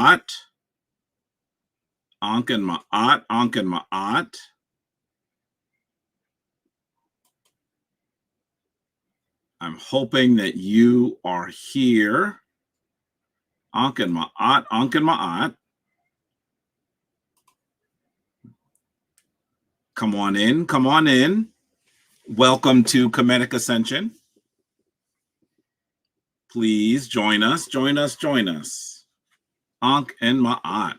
Ma'at. Anken Ma'at. Anken Ma'at. I'm hoping that you are here. Anken Ma'at. Anken Ma'at. Come on in. Come on in. Welcome to Kemetic Ascension. Please join us. Join us. Join us. Ankh and Ma'at.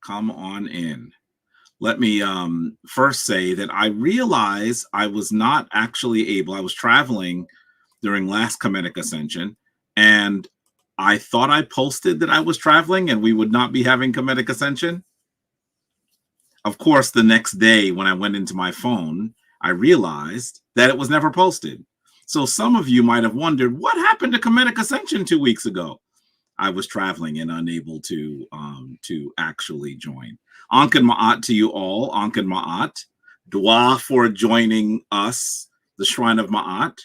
Come on in. Let me first say that I realized I was not actually able. I was traveling during last Kemetic Ascension, and I thought I posted that I was traveling and we would not be having Kemetic Ascension. Of course, the next day when I went into my phone, I realized that it was never posted. So some of you might have wondered, what happened to Kemetic Ascension 2 weeks ago? I was traveling and unable to actually join. Anken Ma'at to you all. Anken Ma'at. Dua for joining us, the Shrine of Ma'at,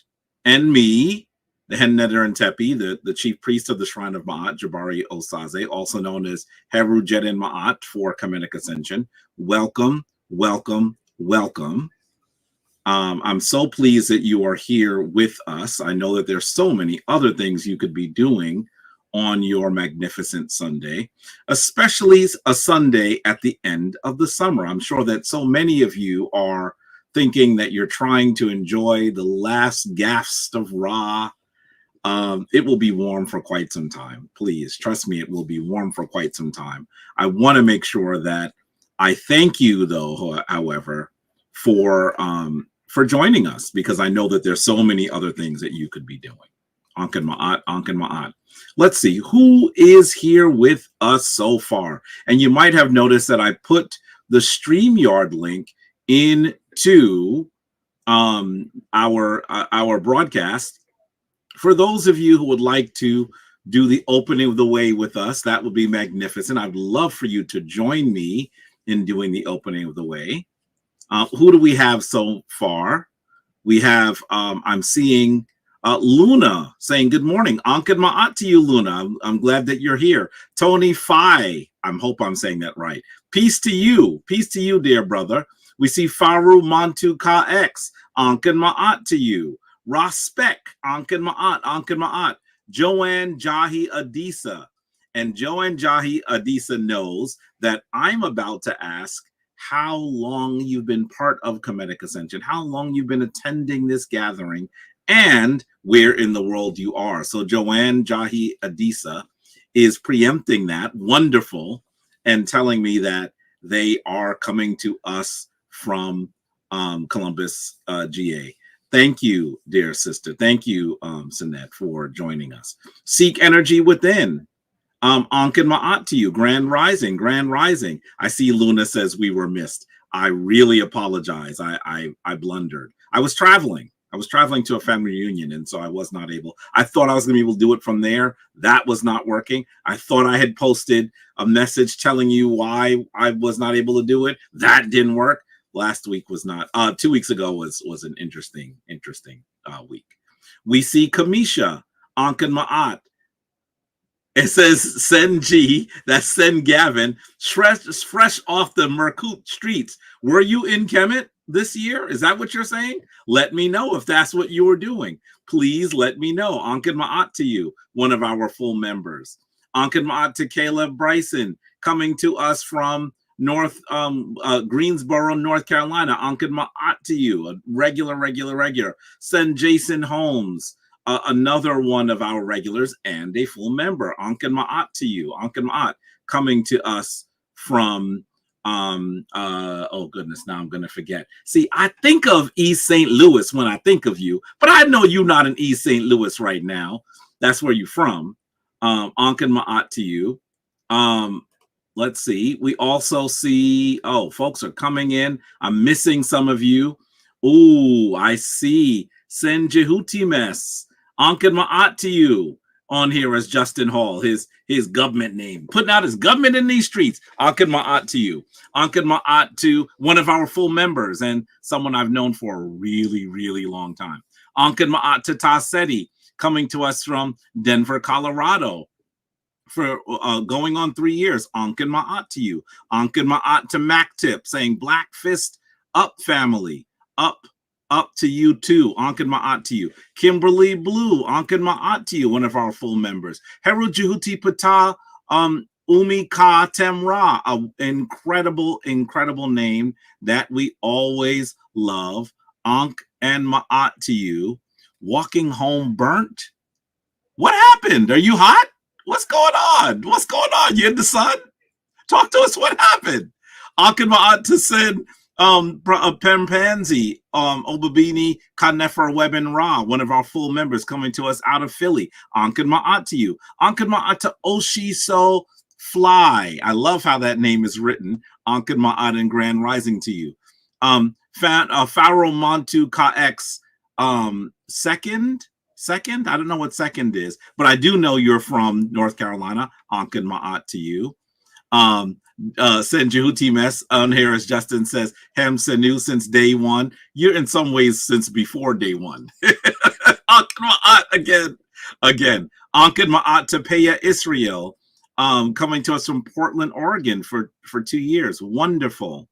and me, the Hen Neder and Tepi, the chief priest of the Shrine of Ma'at, Jabari Osaze, also known as Heru Jedin Ma'at for Kemetic Ascension. Welcome, welcome, welcome. I'm so pleased that you are here with us. I know that there's so many other things you could be doing on your magnificent Sunday, especially a Sunday at the end of the summer. I'm sure that so many of you are thinking that you're trying to enjoy the last gasp of Ra. It will be warm for quite some time. Please trust me, it will be warm for quite some time. I want to make sure that I thank you, though, however, for joining us, because I know that there's so many other things that you could be doing. Anken Ma'at, Anken Ma'at. Let's see who is here with us so far. And you might have noticed that I put the Streamyard link into our broadcast. For those of you who would like to do the opening of the way with us, that would be magnificent. I'd love for you to join me in doing the opening of the way. Who do we have so far? We have, I'm seeing Luna saying good morning. Anken Ma'at to you, Luna. I'm glad that you're here. Tony Phi, I hope I'm saying that right. Peace to you, dear brother. We see Faru Mantu Ka X. Anken Ma'at to you. Rospec, Anken Ma'at, Anken Ma'at. Joanne Jahi Adisa. And Joanne Jahi Adisa knows that I'm about to ask how long you've been part of Kemetic Ascension, how long you've been attending this gathering, and where in the world you are. So Joanne Jahi Adisa is preempting that, wonderful, and telling me that they are coming to us from Columbus, GA. Thank you, dear sister. Thank you, Sinette, for joining us. Seek energy within. Anken Ma'at to you. Grand Rising, Grand Rising. I see Luna says we were missed. I really apologize. I blundered. I was traveling to a family reunion, and so I was not able. I thought I was going to be able to do it from there. That was not working. I thought I had posted a message telling you why I was not able to do it. That didn't work. Last week was not. 2 weeks ago was an interesting week. We see Kamisha, Anken Ma'at. It says Sen G, that's Sen Gavin, fresh off the Merkut streets. Were you in Kemet this year? Is that what you're saying? Let me know if that's what you were doing. Please let me know. Anken Ma'at to you, one of our full members. Anken Ma'at to Caleb Bryson, coming to us from Greensboro, North Carolina. Anken Ma'at to you, a regular. Send Jason Holmes, another one of our regulars and a full member. Anken Ma'at to you. Anken Ma'at coming to us from oh goodness, now I'm gonna forget. See, I think of East St. Louis when I think of you, but I know you're not in East St. Louis right now. That's where you're from. Anken Ma'at to you. Let's see. We also see, oh, folks are coming in. I'm missing some of you. Ooh, I see. Sen Jehutimes. Anken Ma'at to you on here as Justin Hall, his government name. Putting out his government in these streets. Anken Ma'at to you. Anken Ma'at to one of our full members and someone I've known for a really long time. Anken Ma'at to Taseti, coming to us from Denver, Colorado. for going on 3 years. Ankin Ma'at to you. Ankin Ma'at to Mac Tip saying Black Fist up family. Up to you too. Ankin Ma'at to you. Kimberly Blue. Ankin Ma'at to you. One of our full members. Heru Jehuti Pata Umi Ka Temra. An incredible name that we always love. Ankh and Ma'at to you. Walking home burnt. What happened? Are you hot? What's going on? What's going on? You in the sun? Talk to us. What happened? Ankh and Ma'at to send Pempanzi, Obabini Kanefer Webin Ra, one of our full members coming to us out of Philly. Ankh and Ma'at to you. Ankh and Ma'at to Oshiso Fly. I love how that name is written. Ankh and Ma'at and Grand Rising to you. Pharaoh Montu Ka X second. I don't know what second is, but I do know you're from North Carolina. Ankh and Ma'at to you. Send Jehuti Mess on here, as Justin says, Hem Senu since day one. You're in some ways since before day one. Ankh Ma'at again. Ankh Ma'at to Peya Israel, coming to us from Portland, Oregon for 2 years. Wonderful.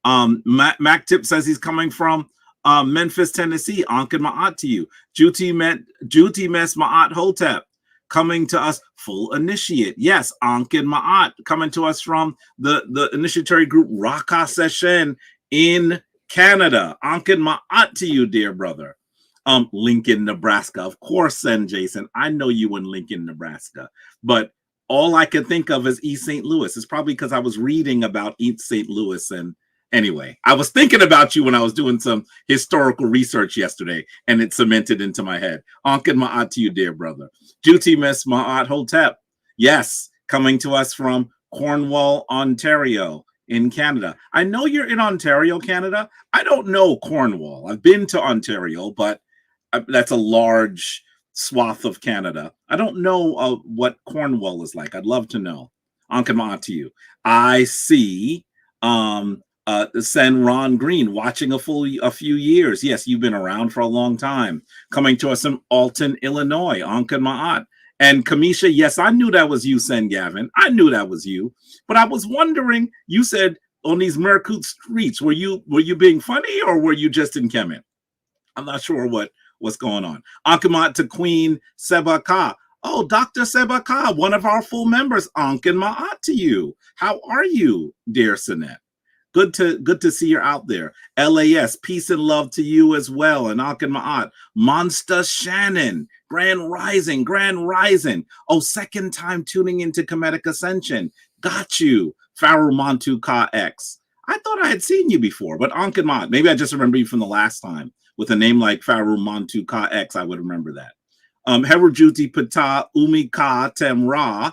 Mac Tip says he's coming from Memphis, Tennessee. Ankh Ma'at to you. Juti Mes Ma'at Hotep, coming to us full initiate. Yes, Ankh and Ma'at coming to us from the initiatory group Raka Session in Canada. Ankh and Ma'at to you, dear brother. Lincoln, Nebraska. Of course, send Jason. I know you in Lincoln, Nebraska. But all I can think of is East St. Louis. It's probably because I was reading about East St. Louis. And anyway, I was thinking about you when I was doing some historical research yesterday, and it cemented into my head. Ankh and Ma'at to you, dear brother. Juti Miss Ma'at Hotep. Yes, coming to us from Cornwall, Ontario in Canada. I know you're in Ontario, Canada. I don't know Cornwall. I've been to Ontario, but that's a large swath of Canada. I don't know what Cornwall is like. I'd love to know. Ankh and Ma'at to you. I see Sen Ron Green watching a few years. Yes, you've been around for a long time. Coming to us from Alton, Illinois. Ankh and Ma'at. And Kamisha, yes, I knew that was you, Sen Gavin. I knew that was you. But I was wondering, you said on these Merkut streets, were you being funny, or were you just in Kemet? I'm not sure what's going on. Ankh and Ma'at to Queen Sebaka. Oh, Dr. Sebaka, one of our full members. Ankh and Ma'at to you. How are you, dear Sinette? Good to see you're out there. LAS, peace and love to you as well. And Ankh and Ma'at. Monster Shannon, Grand Rising. Oh, second time tuning into Kemetic Ascension. Got you. Pharaoh Montu Ka X. I thought I had seen you before, but Ankh and Ma'at. Maybe I just remember you from the last time. With a name like Pharaoh Montu Ka X, I would remember that. Herujuti Pata Umi Ka Temra,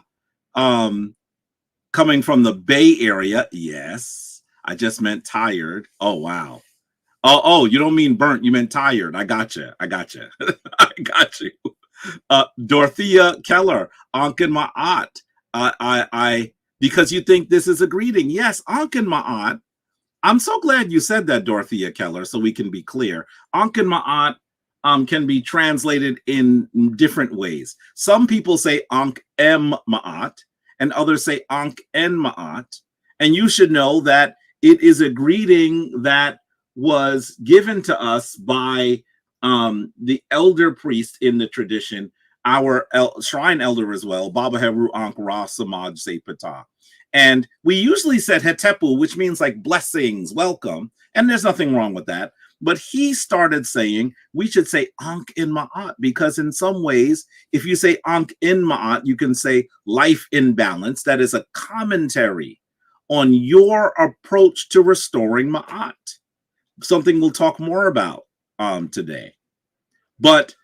coming from the Bay Area. Yes, I just meant tired. Oh, wow. Oh, you don't mean burnt. You meant tired. I gotcha. I got you. Dorothea Keller, Ankh and Ma'at. I because you think this is a greeting. Yes, Ankh and Ma'at. I'm so glad you said that, Dorothea Keller, so we can be clear. Ankh and Ma'at can be translated in different ways. Some people say Ankh em Ma'at, and others say Ankh en Ma'at. And you should know that it is a greeting that was given to us by the elder priest in the tradition, our shrine elder as well, Baba Heru Ankh Ra Samaj Se Pata. And we usually said Hetepu, which means like blessings, welcome. And there's nothing wrong with that. But he started saying we should say Ankh in Ma'at, because in some ways, if you say Ankh in Ma'at, you can say life in balance. That is a commentary on your approach to restoring Ma'at. Something we'll talk more about today. But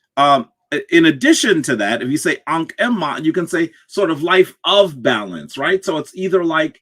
in addition to that, if you say Ankh Emma, you can say sort of life of balance, right? So it's either like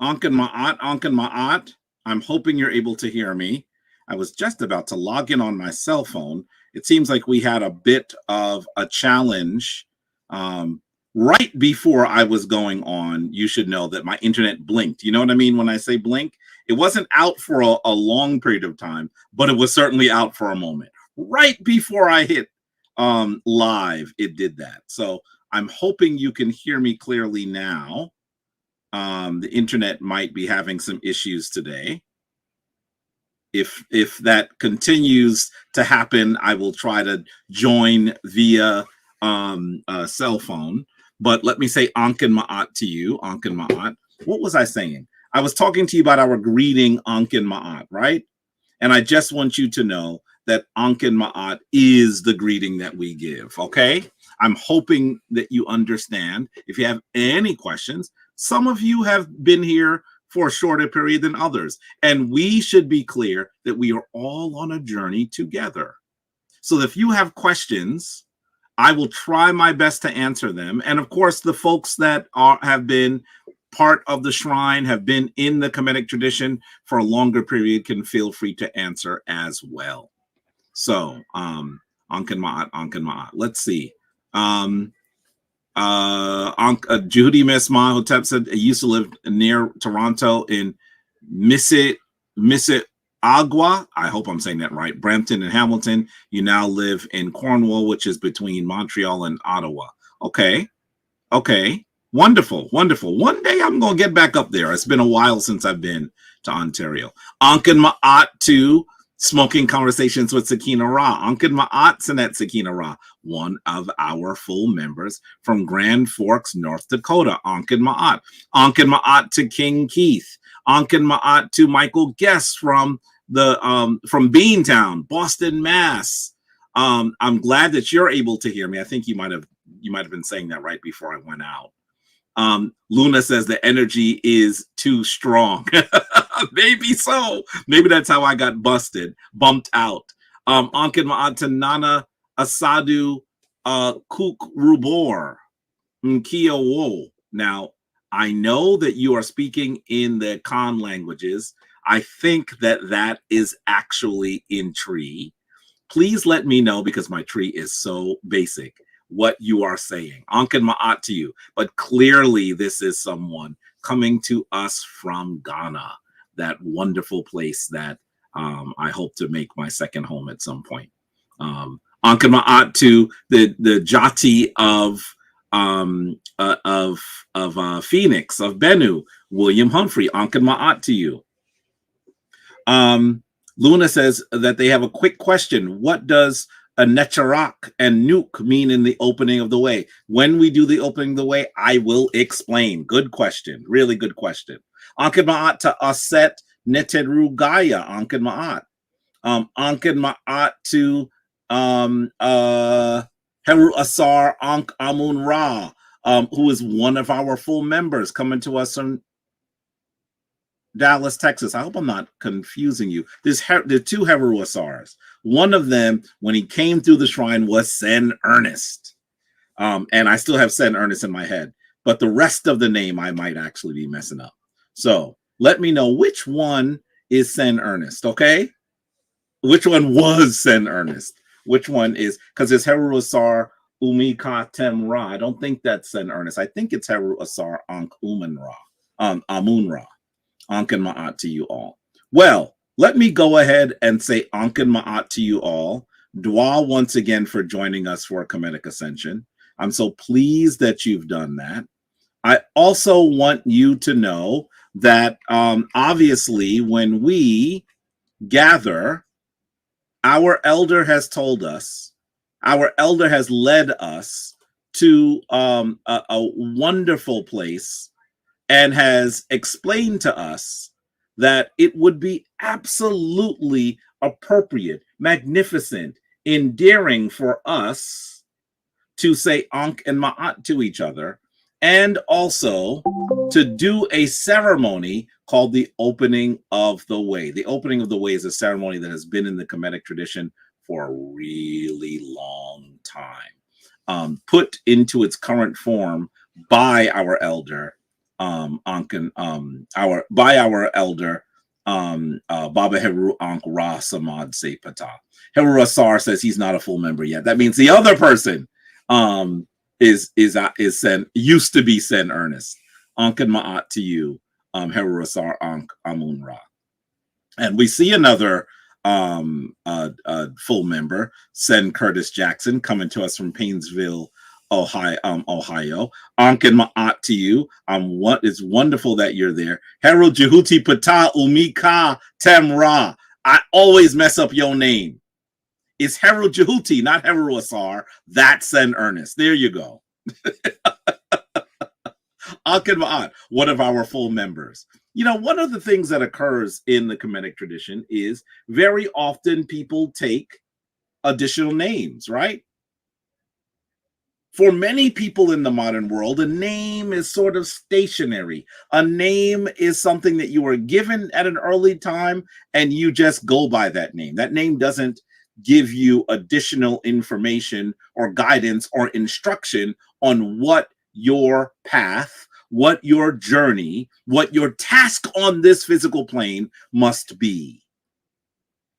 Ankin Ma'at. I'm hoping you're able to hear me. I was just about to log in on my cell phone. It seems like we had a bit of a challenge right before I was going on. You should know that my internet blinked. You know what I mean when I say blink? It wasn't out for a long period of time, but it was certainly out for a moment. Right before I hit live, it did that. So I'm hoping you can hear me clearly now. The internet might be having some issues today. If that continues to happen, I will try to join via cell phone. But let me say Ankin Ma'at to you, Ankin Ma'at. What was I saying? I was talking to you about our greeting, Ankin Ma'at, right? And I just want you to know that Ankin Ma'at is the greeting that we give, okay? I'm hoping that you understand. If you have any questions, some of you have been here for a shorter period than others. And we should be clear that we are all on a journey together. So if you have questions, I will try my best to answer them. And of course, the folks that have been part of the shrine, have been in the Kemetic tradition for a longer period, can feel free to answer as well. So, Ankin Ma'at. Let's see. Judy Miss Mahotep said I used to live near Toronto in Mississauga. I hope I'm saying that right. Brampton and Hamilton. You now live in Cornwall, which is between Montreal and Ottawa. Okay. Wonderful. One day I'm going to get back up there. It's been a while since I've been to Ontario. Ankin Ma'at to Smoking Conversations with Sakina Ra. Ankin Ma'at Sanet Sakina Ra, one of our full members from Grand Forks, North Dakota. Ankin Ma'at. Ankin Ma'at to King Keith. Ankin Ma'at to Michael Guest from Beantown, Boston, Mass. I'm glad that you're able to hear me. I think you might have been saying that right before I went out. Luna says the energy is too strong. Maybe so. Maybe that's how I got bumped out. Ankin Ma'atanana Asadu Kuk Rubor Mkia Wo. Now, I know that you are speaking in the Khan languages. I think that is actually in Tree. Please let me know, because my Tree is so basic, what you are saying. Ankin Ma'at to you. But clearly this is someone coming to us from Ghana, that wonderful place that I hope to make my second home at some point. Ankin Ma'at to the Jati of Phoenix, of Benue, William Humphrey. Ankin Ma'at to you. Luna says that they have a quick question. What does a Necharak and Nuke mean in the opening of the way? When we do the opening of the way, I will explain. Good question. Really good question. Ankin Ma'at to Aset Neterugaya. Ankin Ma'at. Ankin Ma'at to Heru Asar Ankh Amun Ra, who is one of our full members, coming to us from Dallas, Texas. I hope I'm not confusing you. There are two Heru Asars. One of them, when he came through the shrine, was Sen Ernest. And I still have Sen Ernest in my head. But the rest of the name I might actually be messing up. So let me know which one is Sen Ernest, okay? Which one was Sen Ernest? Which one is, because it's Heru Asar Umika Tem Ra. I don't think that's Sen Ernest. I think it's Heru Asar Ankh Amun Ra. Ankin Ma'at to you all. Well, let me go ahead and say Ankin Ma'at to you all. Dwa once again for joining us for Kemetic Ascension. I'm so pleased that you've done that. I also want you to know that obviously when we gather, our elder has told us, our elder has led us to a wonderful place and has explained to us that it would be absolutely appropriate, magnificent, endearing for us to say Ankh and Ma'at to each other, and also to do a ceremony called the Opening of the Way. The Opening of the Way is a ceremony that has been in the Kemetic tradition for a really long time, put into its current form by our elder Ankin, our elder, Baba Heru Ankh Ra Samad Sepata. Heru Asar says he's not a full member yet. That means the other person is Sen, used to be Sen Ernest. Ankin Ma'at to you, Heru Asar Ankh Amun Ra. And we see another full member, Sen Curtis Jackson, coming to us from Painesville, Ohio. Ankin Ma'at to you. It's wonderful that you're there. Harold Jehuti Pata Umika Temra. I always mess up your name. It's Harold Jehuti, not Heru Asar. That's Sen Ernest. There you go. Ankin Ma'at, one of our full members. You know, one of the things that occurs in the Kemetic tradition is very often people take additional names, right? For many people in the modern world, a name is sort of stationary. A name is something that you were given at an early time and you just go by that name. That name doesn't give you additional information or guidance or instruction on what your path, what your journey, what your task on this physical plane must be.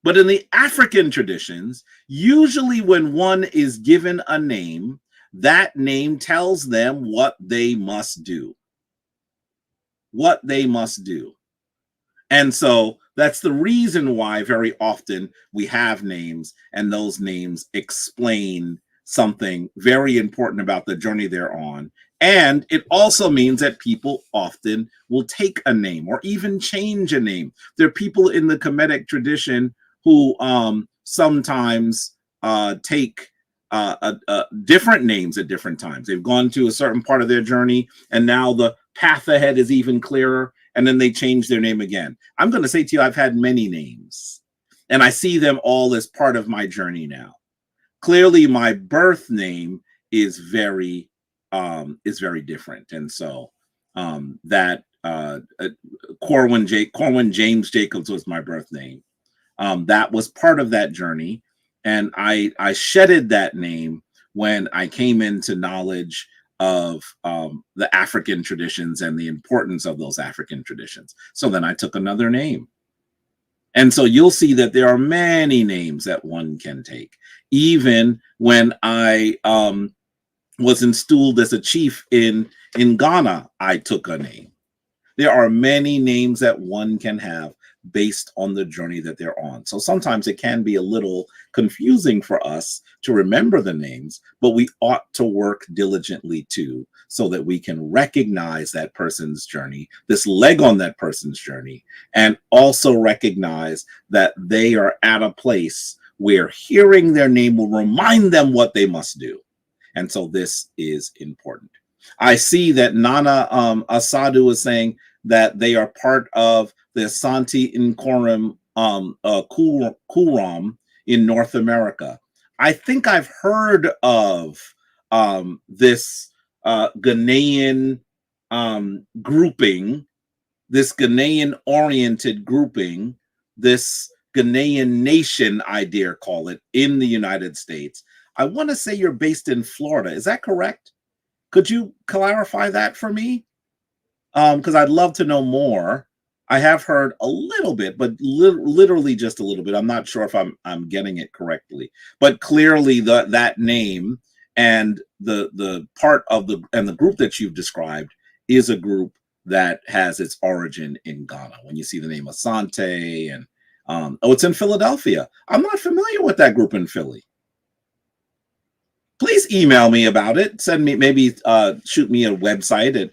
But in the African traditions, usually when one is given a name, that name tells them what they must do. What they must do. And so that's the reason why very often we have names, and those names explain something very important about the journey they're on. And it also means that people often will take a name or even change a name. There are people in the Kemetic tradition who sometimes take different names at different times. They've gone to a certain part of their journey, and now the path ahead is even clearer, and then they change their name again. I'm going to say to you, I've had many names, and I see them all as part of my journey now. Clearly, my birth name is very different, and so that Corwin James Jacobs was my birth name. That was part of that journey. And I shedded that name when I came into knowledge of the African traditions and the importance of those African traditions. So then I took another name. And so you'll see that there are many names that one can take. Even when I was installed as a chief in Ghana, I took a name. There are many names that one can have based on the journey that they're on. So sometimes it can be a little confusing for us to remember the names, but we ought to work diligently too, so that we can recognize that person's journey, this leg on that person's journey, and also recognize that they are at a place where hearing their name will remind them what they must do. And so this is important. I see that Nana Asadu is saying that they are part of the Asante Nkoram Kuram in North America. I think I've heard of this Ghanaian grouping, this Ghanaian-oriented grouping, this Ghanaian nation, I dare call it, in the United States. I want to say you're based in Florida. Is that correct? Could you clarify that for me? Because I'd love to know more. I have heard a little bit, but literally just a little bit. I'm not sure if I'm getting it correctly, but clearly that name and the part of the group that you've described is a group that has its origin in Ghana. When you see the name Asante and it's in Philadelphia. I'm not familiar with that group in Philly. Please email me about it. Send me, maybe shoot me a website at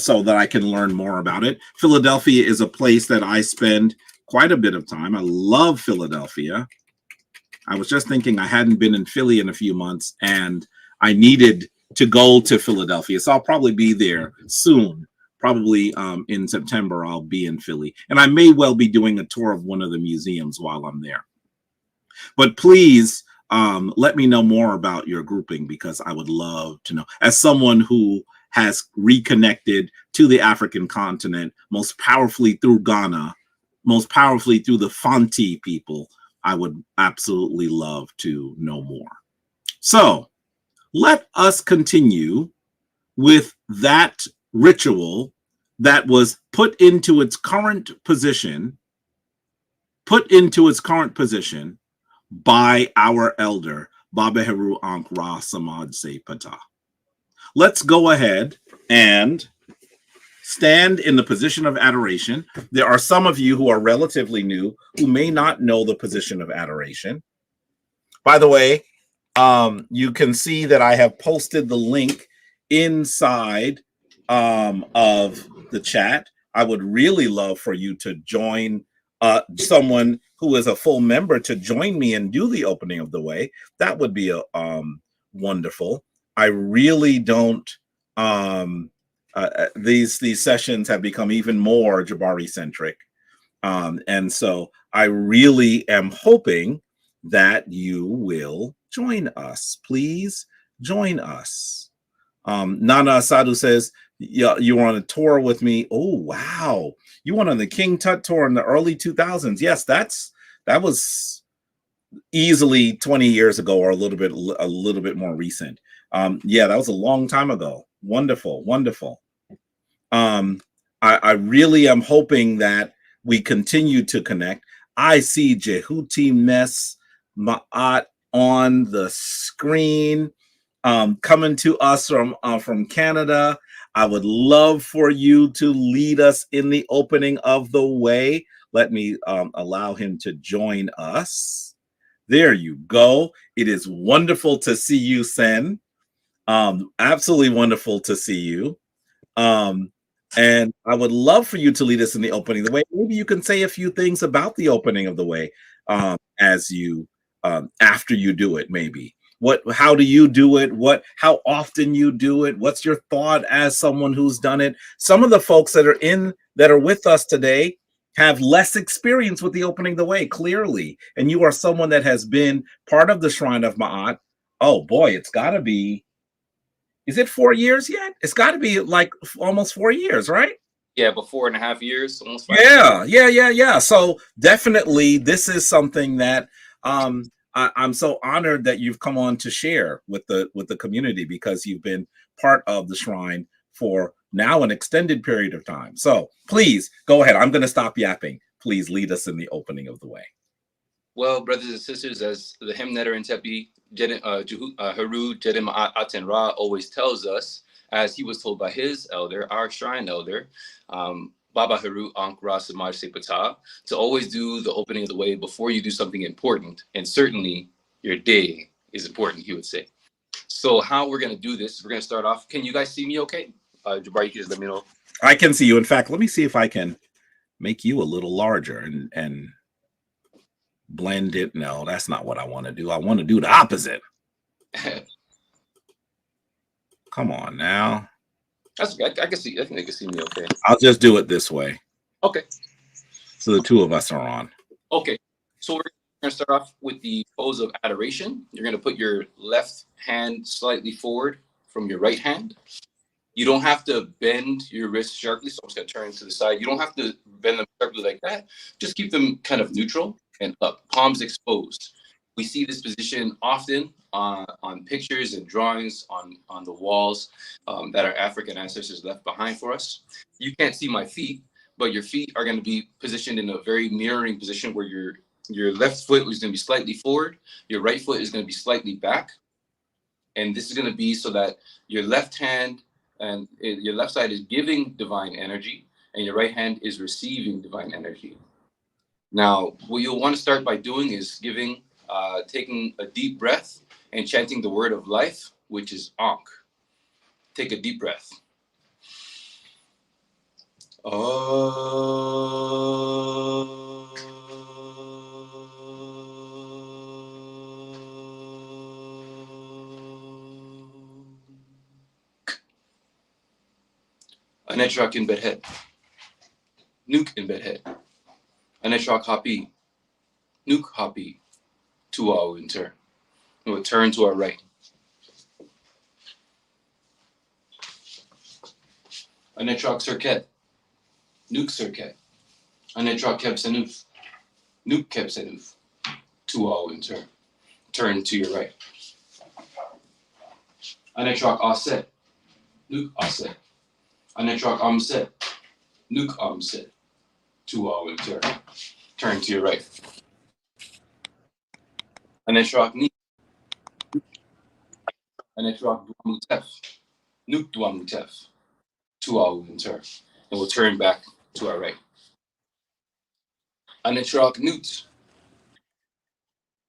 so that I can learn more about it. Philadelphia is a place that I spend quite a bit of time. I love Philadelphia. I was just thinking I hadn't been in Philly in a few months, and I needed to go to Philadelphia. So I'll probably be there soon. Probably in September, I'll be in Philly. And I may well be doing a tour of one of the museums while I'm there. But please let me know more about your grouping, because I would love to know. As someone who has reconnected to the African continent, most powerfully through Ghana, most powerfully through the Fanti people, I would absolutely love to know more. So let us continue with that ritual that was put into its current position by our elder, Baba Heru Ankh Ra Samad Se Pata. Let's go ahead and stand in the position of adoration. There are some of you who are relatively new who may not know the position of adoration. By the way, you can see that I have posted the link inside of the chat. I would really love for you to join someone who is a full member to join me and do the opening of the way. That would be wonderful. I really don't. These sessions have become even more Jabari centric, and so I really am hoping that you will join us. Please join us. Nana Asadu says, yeah, you were on a tour with me. Oh, wow. You went on the King Tut tour in the early 2000s. Yes, that was easily 20 years ago, or a little bit more recent. Yeah, that was a long time ago. Wonderful, wonderful. I really am hoping that we continue to connect. I see Jehuti Mess Ma'at on the screen, coming to us from Canada. I would love for you to lead us in the opening of the way. Let me allow him to join us. There you go. It is wonderful to see you, Sen. Absolutely wonderful to see you. And I would love for you to lead us in the opening of the way. Maybe you can say a few things about the opening of the way as you after you do it. Maybe how do you do it? How often you do it? What's your thought as someone who's done it? Some of the folks that are with us today have less experience with the opening of the way, clearly, and you are someone that has been part of the Shrine of Ma'at. Oh boy, it's got to be. Is it 4 years yet? It's got to be like almost 4 years, right? Yeah, but 4.5 years, almost 5 years. Yeah. So definitely, this is something that I'm so honored that you've come on to share with the community, because you've been part of the shrine for now an extended period of time. So please go ahead. I'm going to stop yapping. Please lead us in the opening of the way. Well, brothers and sisters, as the hymn Netter and Tepi Heru Jedem Aten Ra always tells us, as he was told by his elder, our shrine elder, Baba Heru Ankh Ra Samaj Sepata, to always do the opening of the way before you do something important. And certainly your day is important, he would say. So how we're going to do this, we're going to start off. Can you guys see me okay? Jabari, just let me know. I can see you. In fact, let me see if I can make you a little larger and blend it. No, that's not what I want to do. I want to do the opposite. Come on now. I can see. I think they can see me okay. I'll just do it this way. Okay. So the two of us are on. Okay. So we're going to start off with the pose of adoration. You're going to put your left hand slightly forward from your right hand. You don't have to bend your wrists sharply. So I'm just going to turn to the side. You don't have to bend them sharply like that. Just keep them kind of neutral and up, palms exposed. We see this position often on pictures and drawings on the walls that our African ancestors left behind for us. You can't see my feet, but your feet are going to be positioned in a very mirroring position where your left foot is going to be slightly forward, your right foot is going to be slightly back. And this is going to be so that your left hand and your left side is giving divine energy and your right hand is receiving divine energy. Now, what you'll want to start by doing is taking a deep breath and chanting the word of life, which is Ankh. Take a deep breath. Anetrak in bedhead. Nuke in bedhead. Anetrak happy. Nuke happy. Tuau in turn. We'll turn to our right. Anetrak circuit. Nuke circuit. Anetrak keb senuf. Nuke keb senuf. Tuau in turn. Turn to your right. Anetrak offset. Nuke offset. Anetrok Amset. Nuk Amset. Tuwa Winter. Turn to your right. Anetrok Ni. Anetrok Duamutef. Nuk Duamutef. Tuwa Winter. And we'll turn back to our right. Anetrok Nut.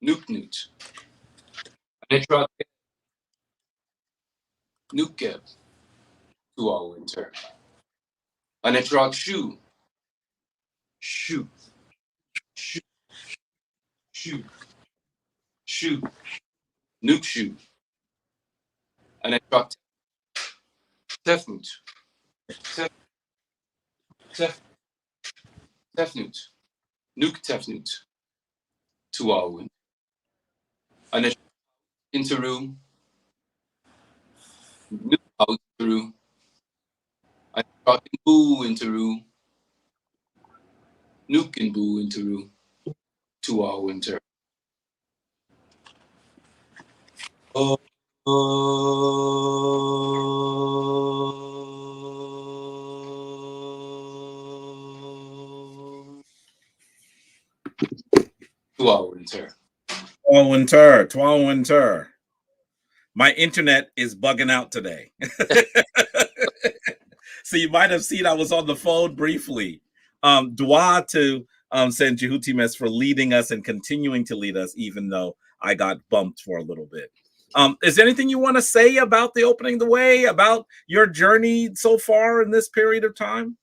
Nuk Nut. Anetrok Nukeb. Tuwa Winter. Anetrok Shu. Shu. Shu. Shu. Shu. Nuk Shu. Anetrok Tefnut. Tefnut. Nuk Tefnut. Tuwa Winter. Anetrok Interu. Nuk Interu. Anetrok Bu Interu. Nuk and Bu Interu. Tuwa Winter. Oh. Tuwa Winter. Tuwa Winter. My internet is bugging out today. So you might have seen I was on the phone briefly. Dua to San Jehutimes for leading us and continuing to lead us, even though I got bumped for a little bit. Is there anything you want to say about the opening the way, about your journey so far in this period of time?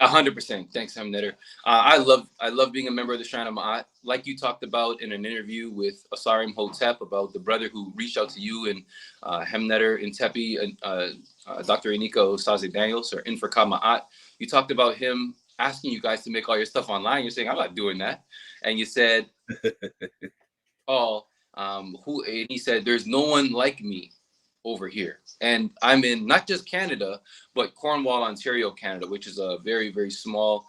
100%. Thanks, Hemnetter. I love being a member of the Shrine of Ma'at. Like you talked about in an interview with Asarim Hotep about the brother who reached out to you and Hemnetter in Tepi, Dr. Iniko Sazi Daniels, or Infraka Ma'at. You talked about him asking you guys to make all your stuff online. You're saying, I'm not doing that. And you said, Paul, and he said, there's no one like me over here. And I'm in not just Canada, but Cornwall, Ontario, Canada, which is a very, very small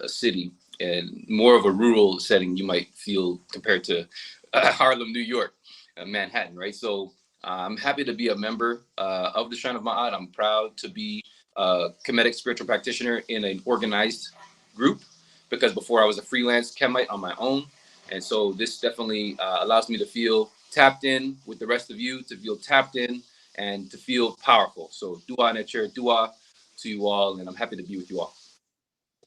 city and more of a rural setting you might feel compared to Harlem, New York, Manhattan, right? So I'm happy to be a member of the Shrine of Ma'at. I'm proud to be a Kemetic spiritual practitioner in an organized group, because before I was a freelance Kemite on my own. And so this definitely allows me to feel tapped in with the rest of you, to feel tapped in and to feel powerful. So dua nature, dua to you all, and I'm happy to be with you all.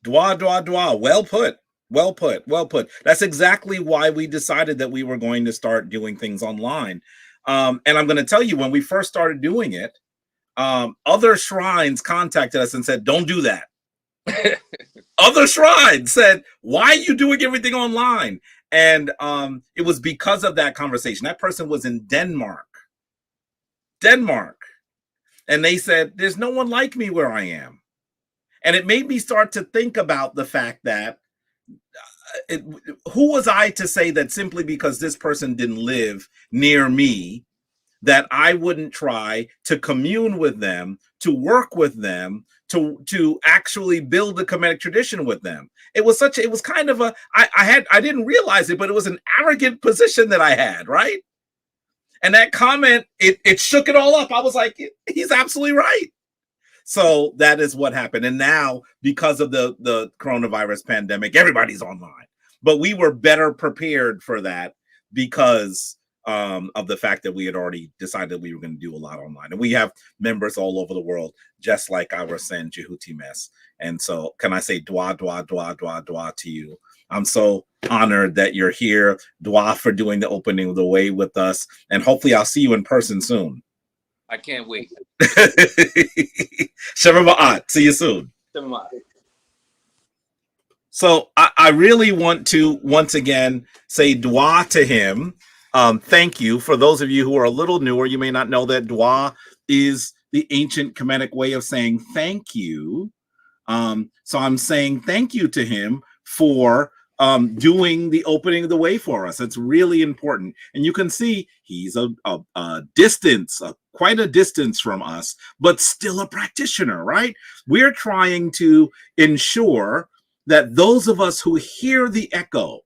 Dua, dua, dua. Well put. Well put. Well put. That's exactly why we decided that we were going to start doing things online. And I'm going to tell you, when we first started doing it, other shrines contacted us and said, don't do that. Other shrines said, why are you doing everything online? And it was because of that conversation. That person was in Denmark. And they said, there's no one like me where I am. And it made me start to think about the fact that who was I to say that simply because this person didn't live near me, that I wouldn't try to commune with them, to work with them, to actually build a Kemetic tradition with them. It was kind of a, I didn't realize it, but it was an arrogant position that I had, right? And that comment, it shook it all up. I was like, he's absolutely right. So that is what happened. And now, because of the coronavirus pandemic, everybody's online. But we were better prepared for that because of the fact that we had already decided we were going to do a lot online. And we have members all over the world, just like our San Jehutimes. And so can I say dua, dua, dua, dua, dua to you? I'm so honored that you're here. Dua for doing the opening of the way with us. And hopefully I'll see you in person soon. I can't wait. Shabbat Ma'at. See you soon. Shabbat. So I really want to once again say dua to him. Thank you. For those of you who are a little newer, you may not know that dua is the ancient Kemetic way of saying thank you. So I'm saying thank you to him for doing the opening of the way for us. It's really important. And you can see he's a distance, quite a distance from us, but still a practitioner, right? We're trying to ensure that those of us who hear the echo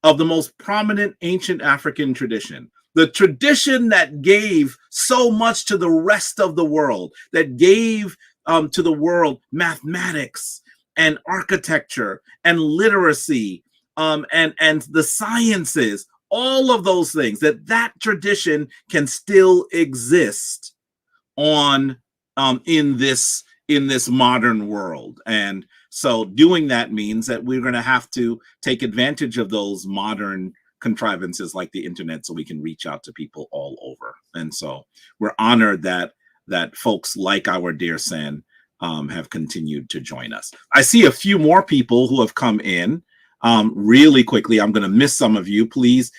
of the most prominent ancient African tradition, the tradition that gave so much to the rest of the world, that gave to the world mathematics and architecture and literacy, and the sciences, all of those things, that tradition can still exist on in this modern world. And so doing that means that we're going to have to take advantage of those modern contrivances like the internet so we can reach out to people all over. And so we're honored that folks like our dear Sen have continued to join us. I see a few more people who have come in really quickly. I'm going to miss some of you. Please,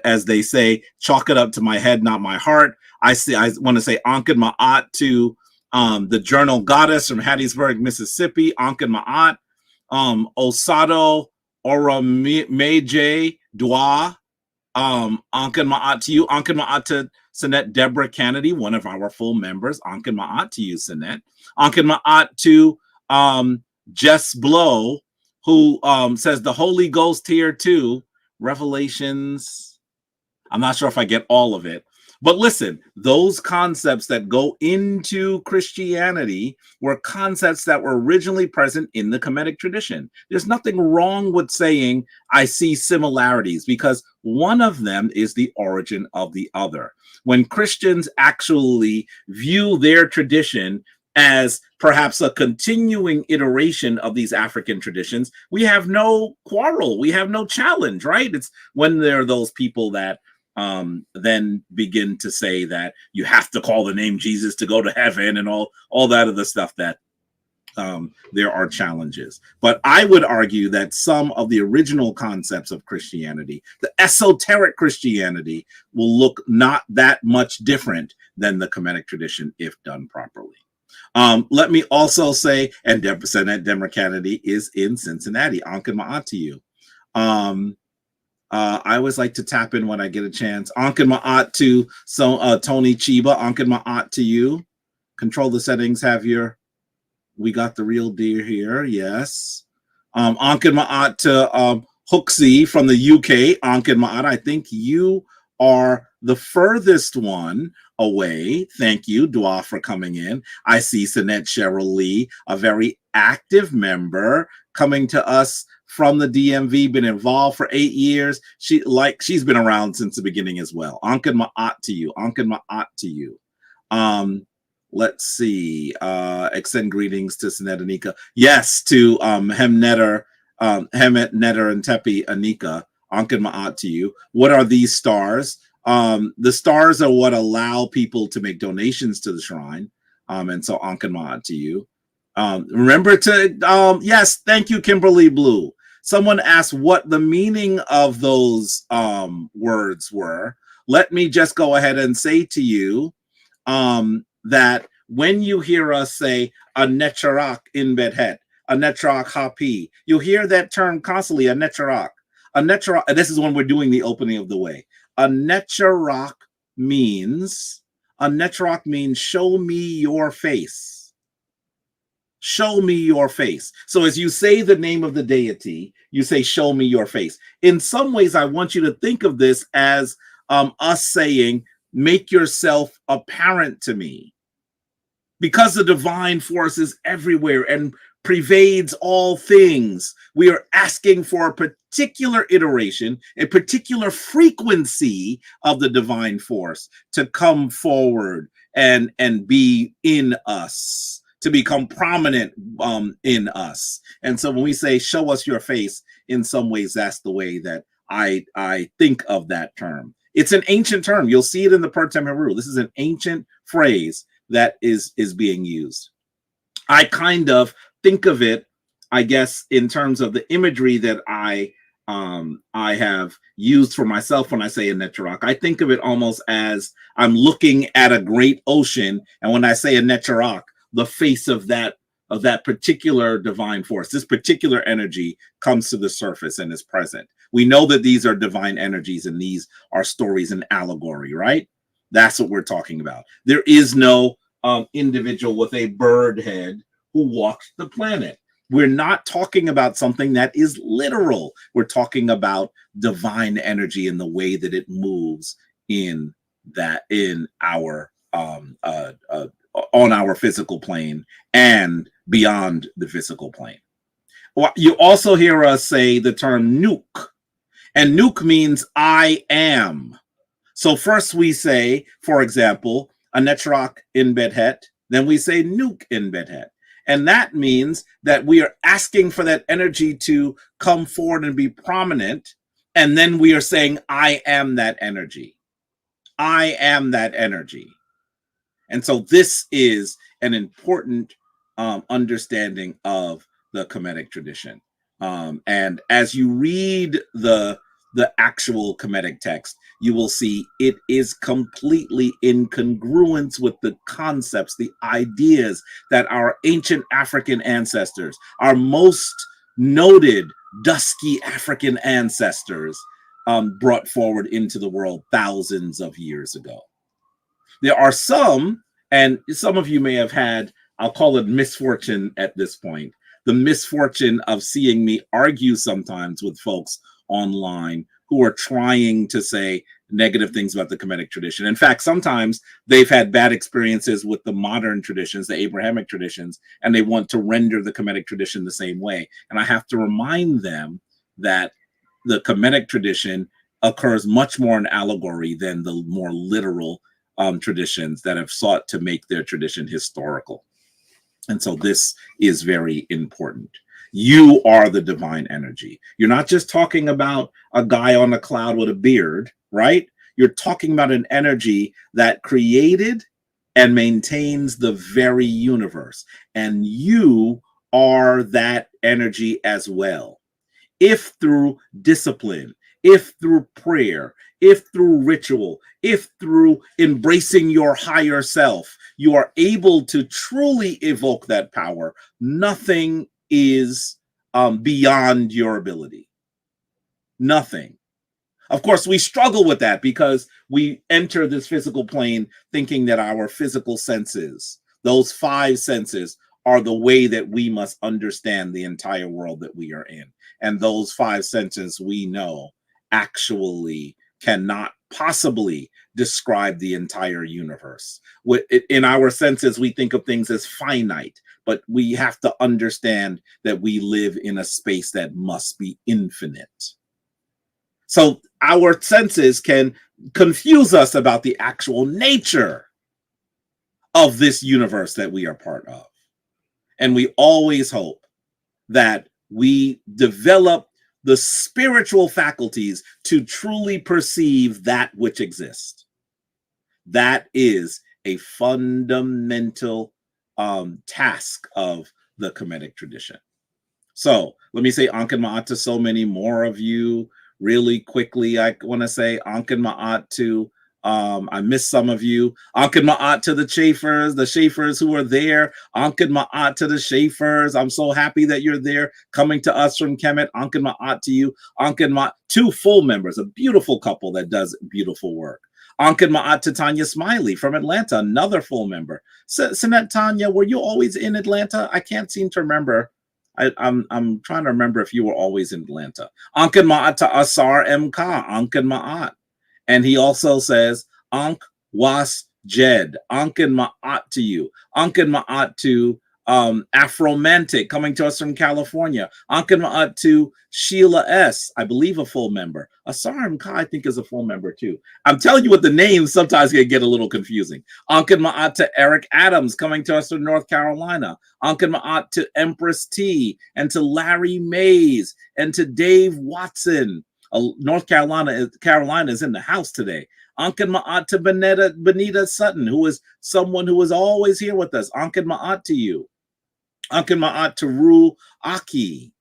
as they say, chalk it up to my head, not my heart. I want to say Ankh and Ma'at to the Journal Goddess from Hattiesburg, Mississippi. Ankh and Ma'at. Osado Orameje Dwa. Ankh and Ma'at to you. Ankh and Ma'at to Sinette Deborah Kennedy, one of our full members. Ankh and Ma'at to you, Sinette. Ankh and Ma'at to Jess Blow, who says the Holy Ghost here too. Revelations. I'm not sure if I get all of it. But listen, those concepts that go into Christianity were concepts that were originally present in the Kemetic tradition. There's nothing wrong with saying I see similarities, because one of them is the origin of the other. When Christians actually view their tradition as perhaps a continuing iteration of these African traditions, we have no quarrel, we have no challenge, right? It's when there are those people that then begin to say that you have to call the name Jesus to go to heaven and all that other stuff, that there are challenges. But I would argue that some of the original concepts of Christianity, the esoteric Christianity, will look not that much different than the Kemetic tradition if done properly. Let me also say, and Deborah Kennedy is in Cincinnati. Ankh and Ma'at to you. I always like to tap in when I get a chance. Ankh and Ma'at to Tony Chiba. Ankh and Ma'at to you. Control the settings. We got the real deer here. Yes. Ankh and Ma'at to Hooksy from the UK. Ankh and Ma'at, I think you are the furthest one away. Thank you, Dua, for coming in. I see Sinette Cheryl Lee, a very active member, coming to us from the DMV, been involved for 8 years. She's been around since the beginning as well. Ankh and Ma'at to you. Ankh and Ma'at to you. Let's see. Extend greetings to Sinette Anika. Yes, to Hemet Netter and Tepi Anika. Ankh and Ma'at to you. What are these stars? The stars are what allow people to make donations to the shrine. And so Ankh and Ma'at to you. Remember to, yes, thank you, Kimberly Blue. Someone asked what the meaning of those words were. Let me just go ahead and say to you that when you hear us say a necharak in bedhet, a necharak hapi, you'll hear that term constantly, a necharak. A necharak, and this is when we're doing the opening of the way. A necharak means show me your face. Show me your face. So as you say the name of the deity, you say, show me your face. In some ways, I want you to think of this as us saying, make yourself apparent to me. Because the divine force is everywhere and pervades all things, we are asking for a particular iteration, a particular frequency of the divine force to come forward and be in us, to become prominent in us. And so when we say, show us your face, in some ways, that's the way that I think of that term. It's an ancient term. You'll see it in the Pertem Heru. This is an ancient phrase that is being used. I kind of think of it, I guess, in terms of the imagery that I have used for myself when I say a necharak. I think of it almost as I'm looking at a great ocean, and when I say a necharak, the face of that particular divine force, this particular energy comes to the surface and is present. We know that these are divine energies and these are stories and allegory, right? That's what we're talking about. There is no individual with a bird head who walks the planet. We're not talking about something that is literal. We're talking about divine energy and the way that it moves in our on our physical plane and beyond the physical plane. Well, you also hear us say the term nuke, and nuke means I am. So first we say, for example, a netrok in bedhet, then we say nuke in bedhet. And that means that we are asking for that energy to come forward and be prominent. And then we are saying, I am that energy. I am that energy. And so this is an important understanding of the Kemetic tradition. And as you read the actual Kemetic text, you will see it is completely in congruence with the concepts, the ideas that our ancient African ancestors, our most noted dusky African ancestors, brought forward into the world thousands of years ago. There are some, and some of you may have had, I'll call it misfortune at this point, the misfortune of seeing me argue sometimes with folks online who are trying to say negative things about the Kemetic tradition. In fact, sometimes they've had bad experiences with the modern traditions, the Abrahamic traditions, and they want to render the Kemetic tradition the same way. And I have to remind them that the Kemetic tradition occurs much more in allegory than the more literal traditions that have sought to make their tradition historical. And so this is very important. You are the divine energy. You're not just talking about a guy on a cloud with a beard, right? You're talking about an energy that created and maintains the very universe. And you are that energy as well. If through discipline, if through prayer, if through ritual, if through embracing your higher self, you are able to truly evoke that power, nothing is beyond your ability. Nothing. Of course, we struggle with that because we enter this physical plane thinking that our physical senses, those 5 senses, are the way that we must understand the entire world that we are in. And those 5 senses we know actually cannot possibly describe the entire universe. In our senses, we think of things as finite, but we have to understand that we live in a space that must be infinite. So our senses can confuse us about the actual nature of this universe that we are part of. And we always hope that we develop the spiritual faculties to truly perceive that which exists. That is a fundamental task of the Kemetic tradition. So let me say Ankin Ma'at to so many more of you really quickly. I want to say Ankin Ma'at to I missed some of you. Ankin Ma'at to the Schaefers who are there. Ankin Ma'at to the Schaefers. I'm so happy that you're there, coming to us from Kemet. Ankin Ma'at to you. Ankin Ma'at, 2 full members, a beautiful couple that does beautiful work. Ankin Ma'at to Tanya Smiley from Atlanta, another full member. Sinette Tanya, were you always in Atlanta? I can't seem to remember. I'm trying to remember if you were always in Atlanta. Ankin Ma'at to Asar MK. Ankin Ma'at. And he also says, Ankh Was Jed. Ankin Ma'at to you. Ankin Ma'at to Afromantic, coming to us from California. Ankin Ma'at to Sheila S., I believe a full member. Asar MK, I think, is a full member too. I'm telling you what, the names sometimes can get a little confusing. Ankin Ma'at to Eric Adams, coming to us from North Carolina. Ankin Ma'at to Empress T, and to Larry Mays, and to Dave Watson. North Carolina is in the house today. Ankin Ma'at to Benita Sutton, who is someone who is always here with us. Ankin Ma'at to you. Ankin Ma'at to Ru Aki.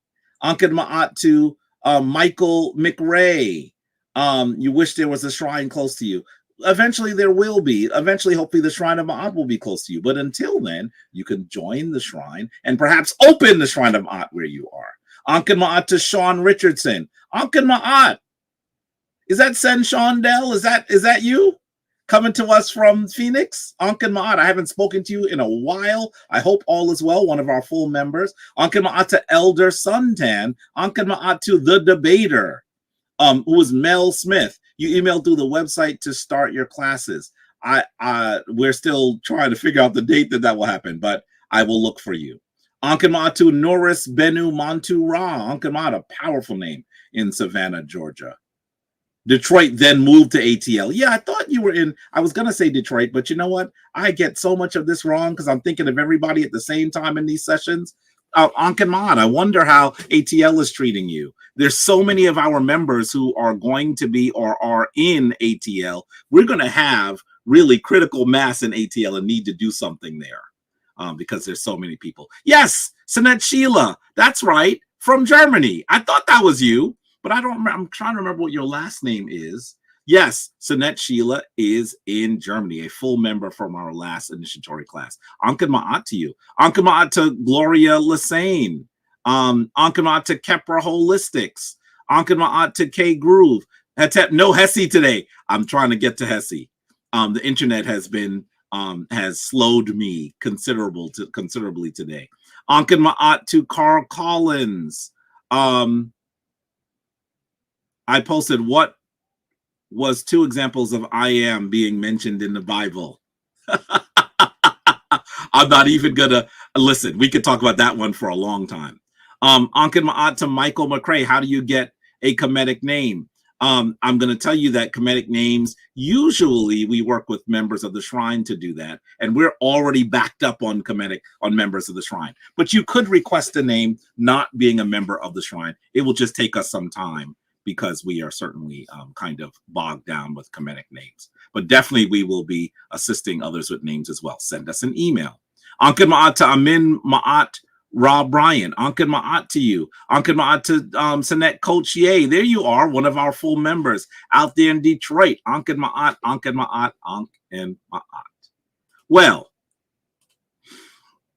Ankin Ma'at to Michael McRae. You wish there was a shrine close to you. Eventually there will be. Eventually, hopefully, the Shrine of Ma'at will be close to you. But until then, you can join the shrine and perhaps open the Shrine of Ma'at where you are. Ankin Ma'at to Sean Richardson. Ankin Ma'at. Is that Sen Shondell? Is that you? Coming to us from Phoenix? Ankin Ma'at. I haven't spoken to you in a while. I hope all is well. One of our full members. Ankin Ma'at to Elder Suntan. Ankin Ma'at to The Debater, who is Mel Smith. You emailed through the website to start your classes. we're still trying to figure out the date that will happen, but I will look for you. Ankamatu Norris Benu Montu Ra. Ankamata, a powerful name in Savannah, Georgia. Detroit then moved to ATL. Yeah, I thought you were in, I was going to say Detroit, but you know what? I get so much of this wrong because I'm thinking of everybody at the same time in these sessions. Ankamata, I wonder how ATL is treating you. There's so many of our members who are going to be or are in ATL. We're going to have really critical mass in ATL and need to do something there. Because there's so many people. Yes, Sinet Sheila, that's right, from Germany. I thought that was you, but I don't remember. I'm trying to remember what your last name is. Yes, Sinet Sheila is in Germany, a full member from our last initiatory class. Ankan Ma'at to you. Ankan Ma'at to Gloria Lassane. Ankan Ma'at to Kepra Holistics. Ankan Ma'at to K Groove. No Hesi today. I'm trying to get to Hesi. The internet has been has slowed me considerably today. Ankan Ma'at to Carl Collins. I posted what was 2 examples of I am being mentioned in the Bible. I'm not even gonna listen. We could talk about that one for a long time. Ankan Ma'at to Michael McCrae. How do you get a Kemetic name? I'm going to tell you that Kemetic names, usually we work with members of the shrine to do that. And we're already backed up on Kemetic, on members of the shrine. But you could request a name not being a member of the shrine. It will just take us some time because we are certainly kind of bogged down with Kemetic names. But definitely we will be assisting others with names as well. Send us an email. Ankan Ma'at to Amin Ma'at Rob Bryan. Ankan Ma'at to you. Ankan Ma'at to Sanet Coach Ye. There you are, one of our full members out there in Detroit. Ankan Ma'at, Ankan Ma'at, Ankan Ma'at. Well,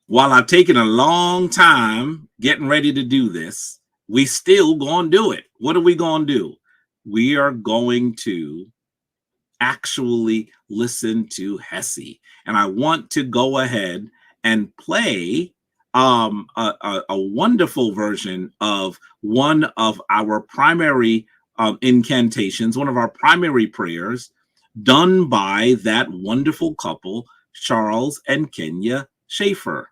while I've taken a long time getting ready to do this, we still gonna do it. What are we gonna do? We are going to actually listen to Hesi. And I want to go ahead and play a wonderful version of one of our primary incantations, one of our primary prayers done by that wonderful couple, Charles and Kenya Schaefer.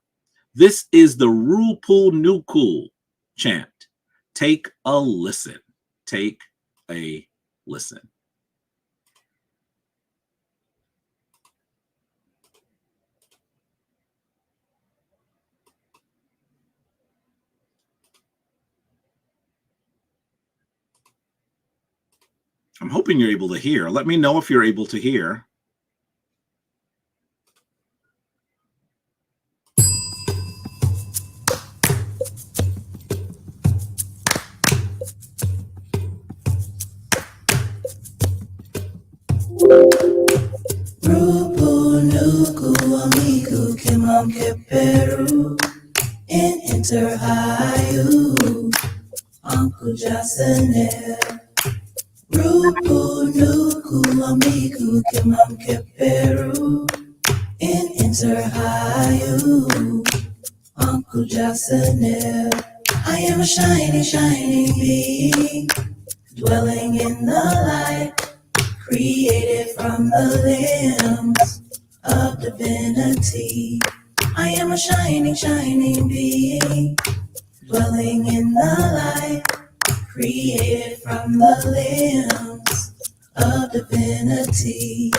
This is the Rupu Nuku chant. Take a listen. Take a listen. I'm hoping you're able to hear. Let me know if you're able to hear. Rupu nuku amiku kimam keperu in interhayu Uncle Jasaner. Rupu nuku amiku kimam keperu in interhayu Uncle Jasaner. I am a shining, shining being, dwelling in the light, created from the limbs of divinity. I am a shining, shining being, dwelling in the light, created from the limbs of divinity.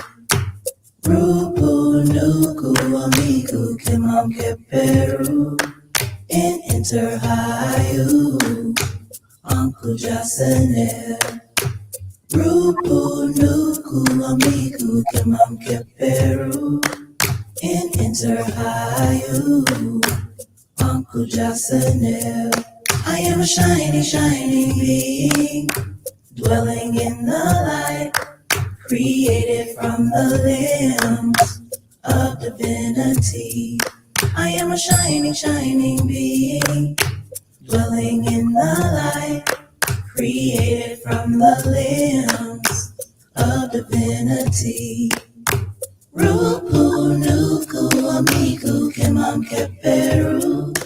Rupu nuku amiku kimam keperu in interhayu Uncle Jasaner. Rupu nuku amiku kimam keperu in interhayu Uncle Jasaner. I am a shining, shining being, dwelling in the light, created from the limbs of divinity. I am a shining, shining being, dwelling in the light, created from the limbs of divinity. Rupu nuku amiku kimam keperu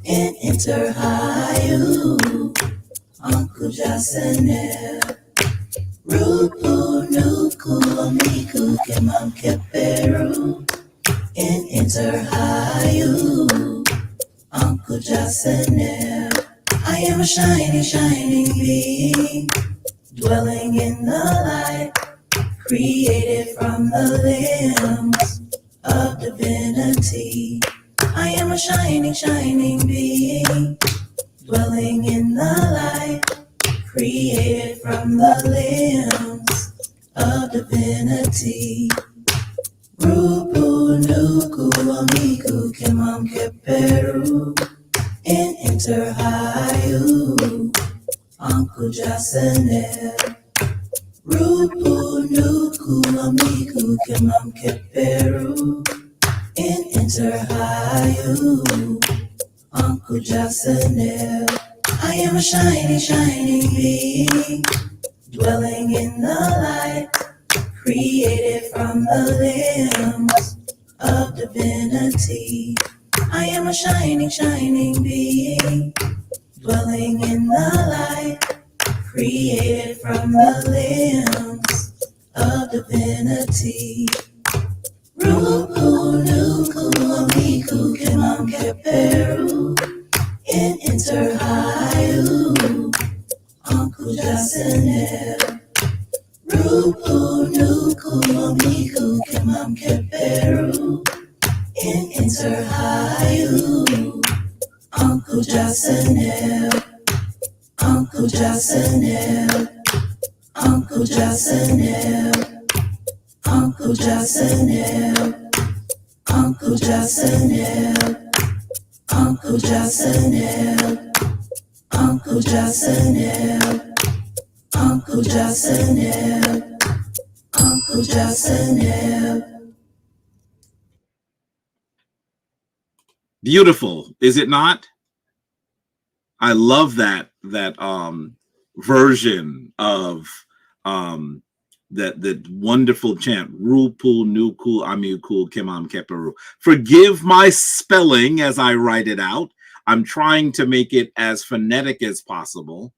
in interhayu Uncle Jasaner. Rupu nuku amiku kemam keperu in interhayu Uncle Jasanel. I am a shining, shining being, dwelling in the light, created from the limbs of divinity. I am a shining, shining being, dwelling in the light, created from the limbs of divinity. Rupu nuku amiku kemam keperu in interhayu Uncle Jasanel. Rupu nuku amiku kemam keperu in interhayu Uncle Jasanel. I am a shining, shining being, dwelling in the light, created from the limbs of divinity. I am a shining, shining being, dwelling in the light, created from the limbs of divinity. Rupu nuku amiku kemam keperu in interhayu Uncle Jasanel. Rupu nuku amiku kemam keperu in interhayu Uncle Jasanel. Uncle Jasanel. Uncle Jasanel. Uncle Jasanel. Uncle Jasanel. Uncle Jasanel. Uncle Jasanel. Uncle Jasanel. Uncle Jasanel. Beautiful, is it not? I love that version of that wonderful chant. Rupu nuku amiku kemam keperu. Forgive my spelling as I write it out. I'm trying to make it as phonetic as possible.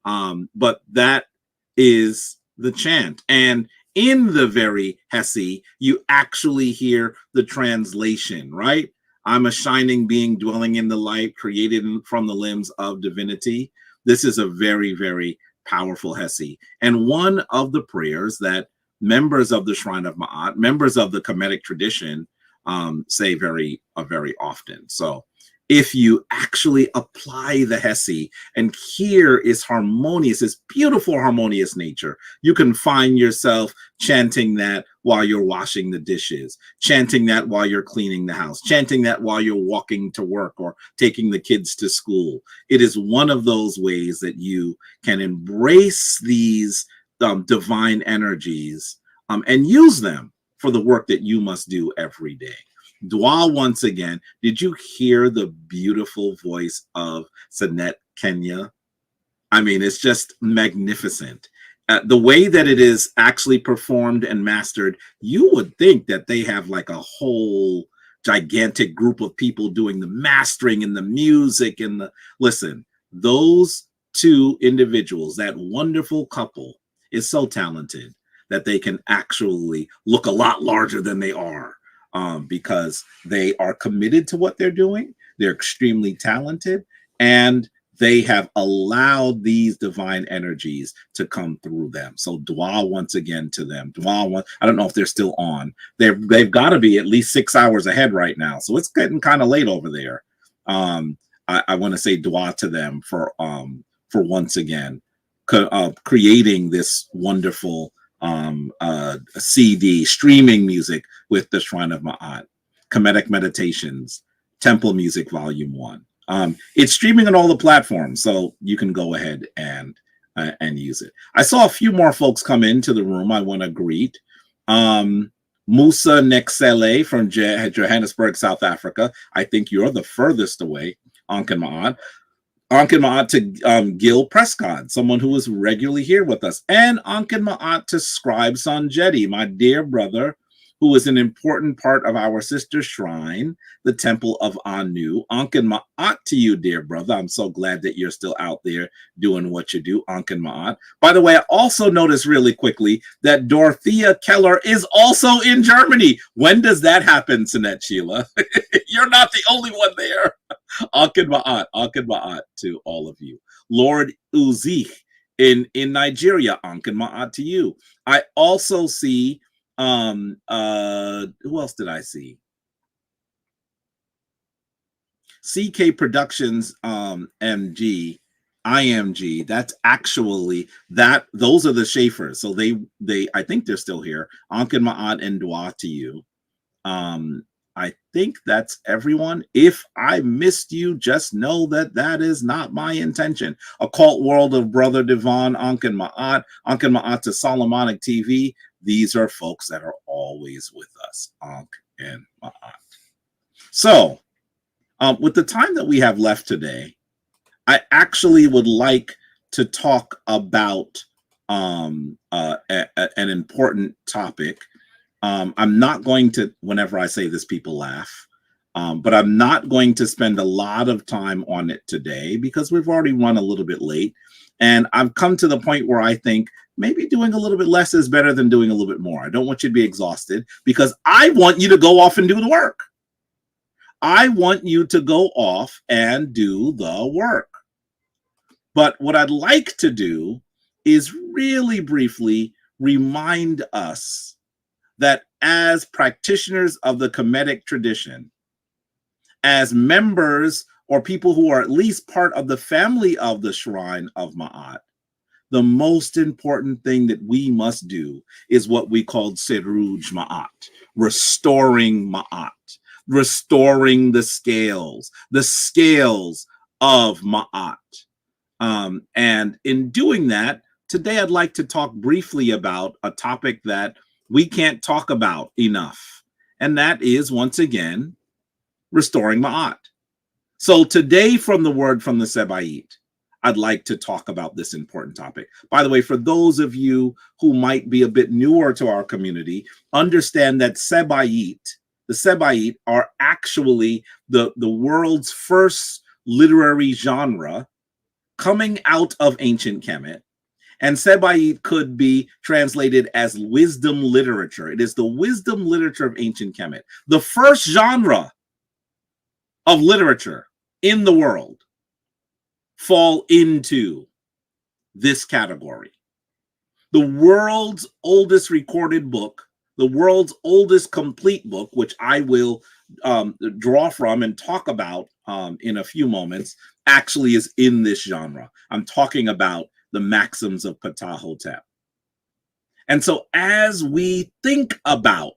But that is the chant. And in the very Hesi, you actually hear the translation, right? I'm a shining being dwelling in the light, created from the limbs of divinity. This is a very, very powerful Hesi. And one of the prayers that members of the Shrine of Ma'at, members of the Kemetic tradition, say very often. So if you actually apply the Hesi, and here is harmonious, this beautiful harmonious nature, you can find yourself chanting that while you're washing the dishes, chanting that while you're cleaning the house, chanting that while you're walking to work or taking the kids to school. It is one of those ways that you can embrace these divine energies and use them for the work that you must do every day. Dua, once again, did you hear the beautiful voice of Sanet Kenya? I mean, it's just magnificent. The way that it is actually performed and mastered, you would think that they have like a whole gigantic group of people doing the mastering and the music and the listen. Those two individuals, that wonderful couple, is so talented that they can actually look a lot larger than they are. Because they are committed to what they're doing. They're extremely talented, and they have allowed these divine energies to come through them. So dua once again to them. Dua, I don't know if they're still on. They've got to be at least 6 hours ahead right now. So it's getting kind of late over there. I want to say dua to them for once again creating this wonderful CD, streaming music with the Shrine of Ma'at, Kemetic Meditations, Temple Music Volume 1. It's streaming on all the platforms, so you can go ahead and use it. I saw a few more folks come into the room I want to greet. Musa Nexele from Johannesburg, South Africa. I think you're the furthest away, Anken Ma'at. Anken Ma'at to Gil Prescott, someone who is regularly here with us. And Anken Ma'at to Scribe Sanjeti, my dear brother, who is an important part of our sister shrine, the Temple of Anu. Ankh and Ma'at to you, dear brother. I'm so glad that you're still out there doing what you do, Ankh and Ma'at. By the way, I also noticed really quickly that Dorothea Keller is also in Germany. When does that happen, Sinette Sheila? You're not the only one there. Ankh and Ma'at to all of you. Lord Uzich in Nigeria, Ankh and Ma'at to you. I also see who else did I see? CK Productions IMG. That's actually that. Those are the Schaefers. So they I think they're still here. Ankh and Ma'at and Dua to you. I think that's everyone. If I missed you, just know that that is not my intention. Occult World of Brother Devon, Ankh and Ma'at to Solomonic TV. These are folks that are always with us, Ankh and Ma'at. So, with the time that we have left today, I actually would like to talk about an important topic. I'm not going to, whenever I say this, people laugh, but I'm not going to spend a lot of time on it today because we've already run a little bit late. And I've come to the point where I think maybe doing a little bit less is better than doing a little bit more. I don't want you to be exhausted because I want you to go off and do the work. I want you to go off and do the work. But what I'd like to do is really briefly remind us that as practitioners of the Kemetic tradition, as members or people who are at least part of the family of the Shrine of Ma'at, the most important thing that we must do is what we called Seruj Ma'at, restoring Ma'at, restoring the scales of Ma'at. And in doing that, today I'd like to talk briefly about a topic that we can't talk about enough, and that is, once again, restoring Ma'at. So today, from the word from the Seba'it, I'd like to talk about this important topic. By the way, for those of you who might be a bit newer to our community, understand that the Seba'it are actually the world's first literary genre coming out of ancient Kemet. And Seba'it could be translated as wisdom literature. It is the wisdom literature of ancient Kemet, the first genre of literature in the world fall into this category. The world's oldest recorded book, the world's oldest complete book, which I will draw from and talk about in a few moments, actually is in this genre. I'm talking about the Maxims of Ptah-hotep. And so as we think about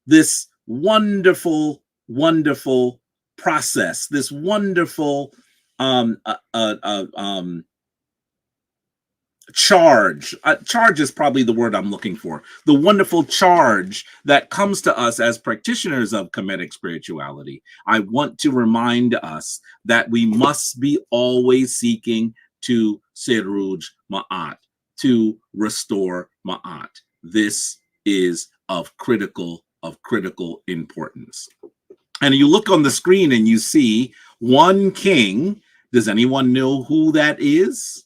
this wonderful, wonderful process, this wonderful charge is probably the word I'm looking for, the wonderful charge that comes to us as practitioners of Kemetic spirituality, I want to remind us that we must be always seeking to Seruj Ma'at, to restore Ma'at. This is of critical importance. And you look on the screen and you see one king. Does anyone know who that is?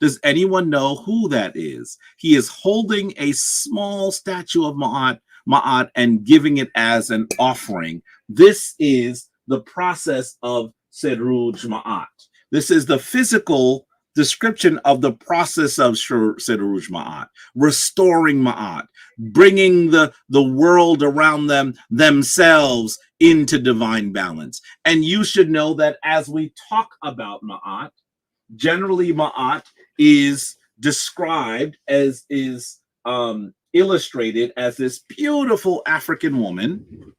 Does anyone know who that is? He is holding a small statue of Ma'at and giving it as an offering. This is the process of Seruj Ma'at. This is the physical description of the process of Seruj Ma'at, restoring Ma'at, bringing the world around themselves into divine balance. And you should know that as we talk about Ma'at, generally Ma'at is described as illustrated as this beautiful African woman,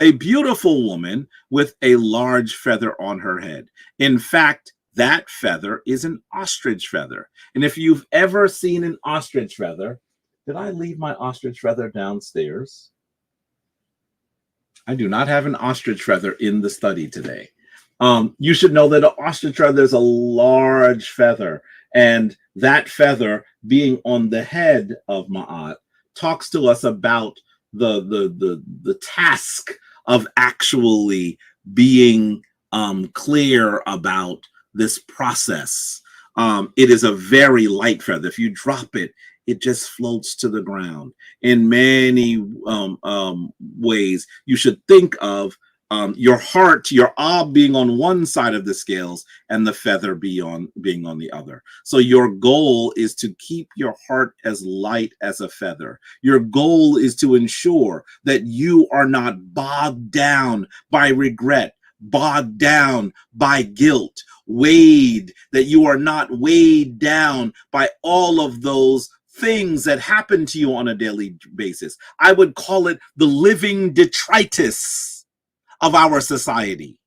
a beautiful woman with a large feather on her head. In fact, that feather is an ostrich feather. And if you've ever seen an ostrich feather, did I leave my ostrich feather downstairs? I do not have an ostrich feather in the study today. You should know that an ostrich feather is a large feather, and that feather being on the head of Ma'at talks to us about the task of actually being clear about this process. It is a very light feather. If you drop it, it just floats to the ground. In many ways, you should think of your heart, your ob being on one side of the scales and the feather being on the other. So your goal is to keep your heart as light as a feather. Your goal is to ensure that you are not bogged down by regret, bogged down by guilt, that you are not weighed down by all of those things that happen to you on a daily basis. I would call it the living detritus of our society.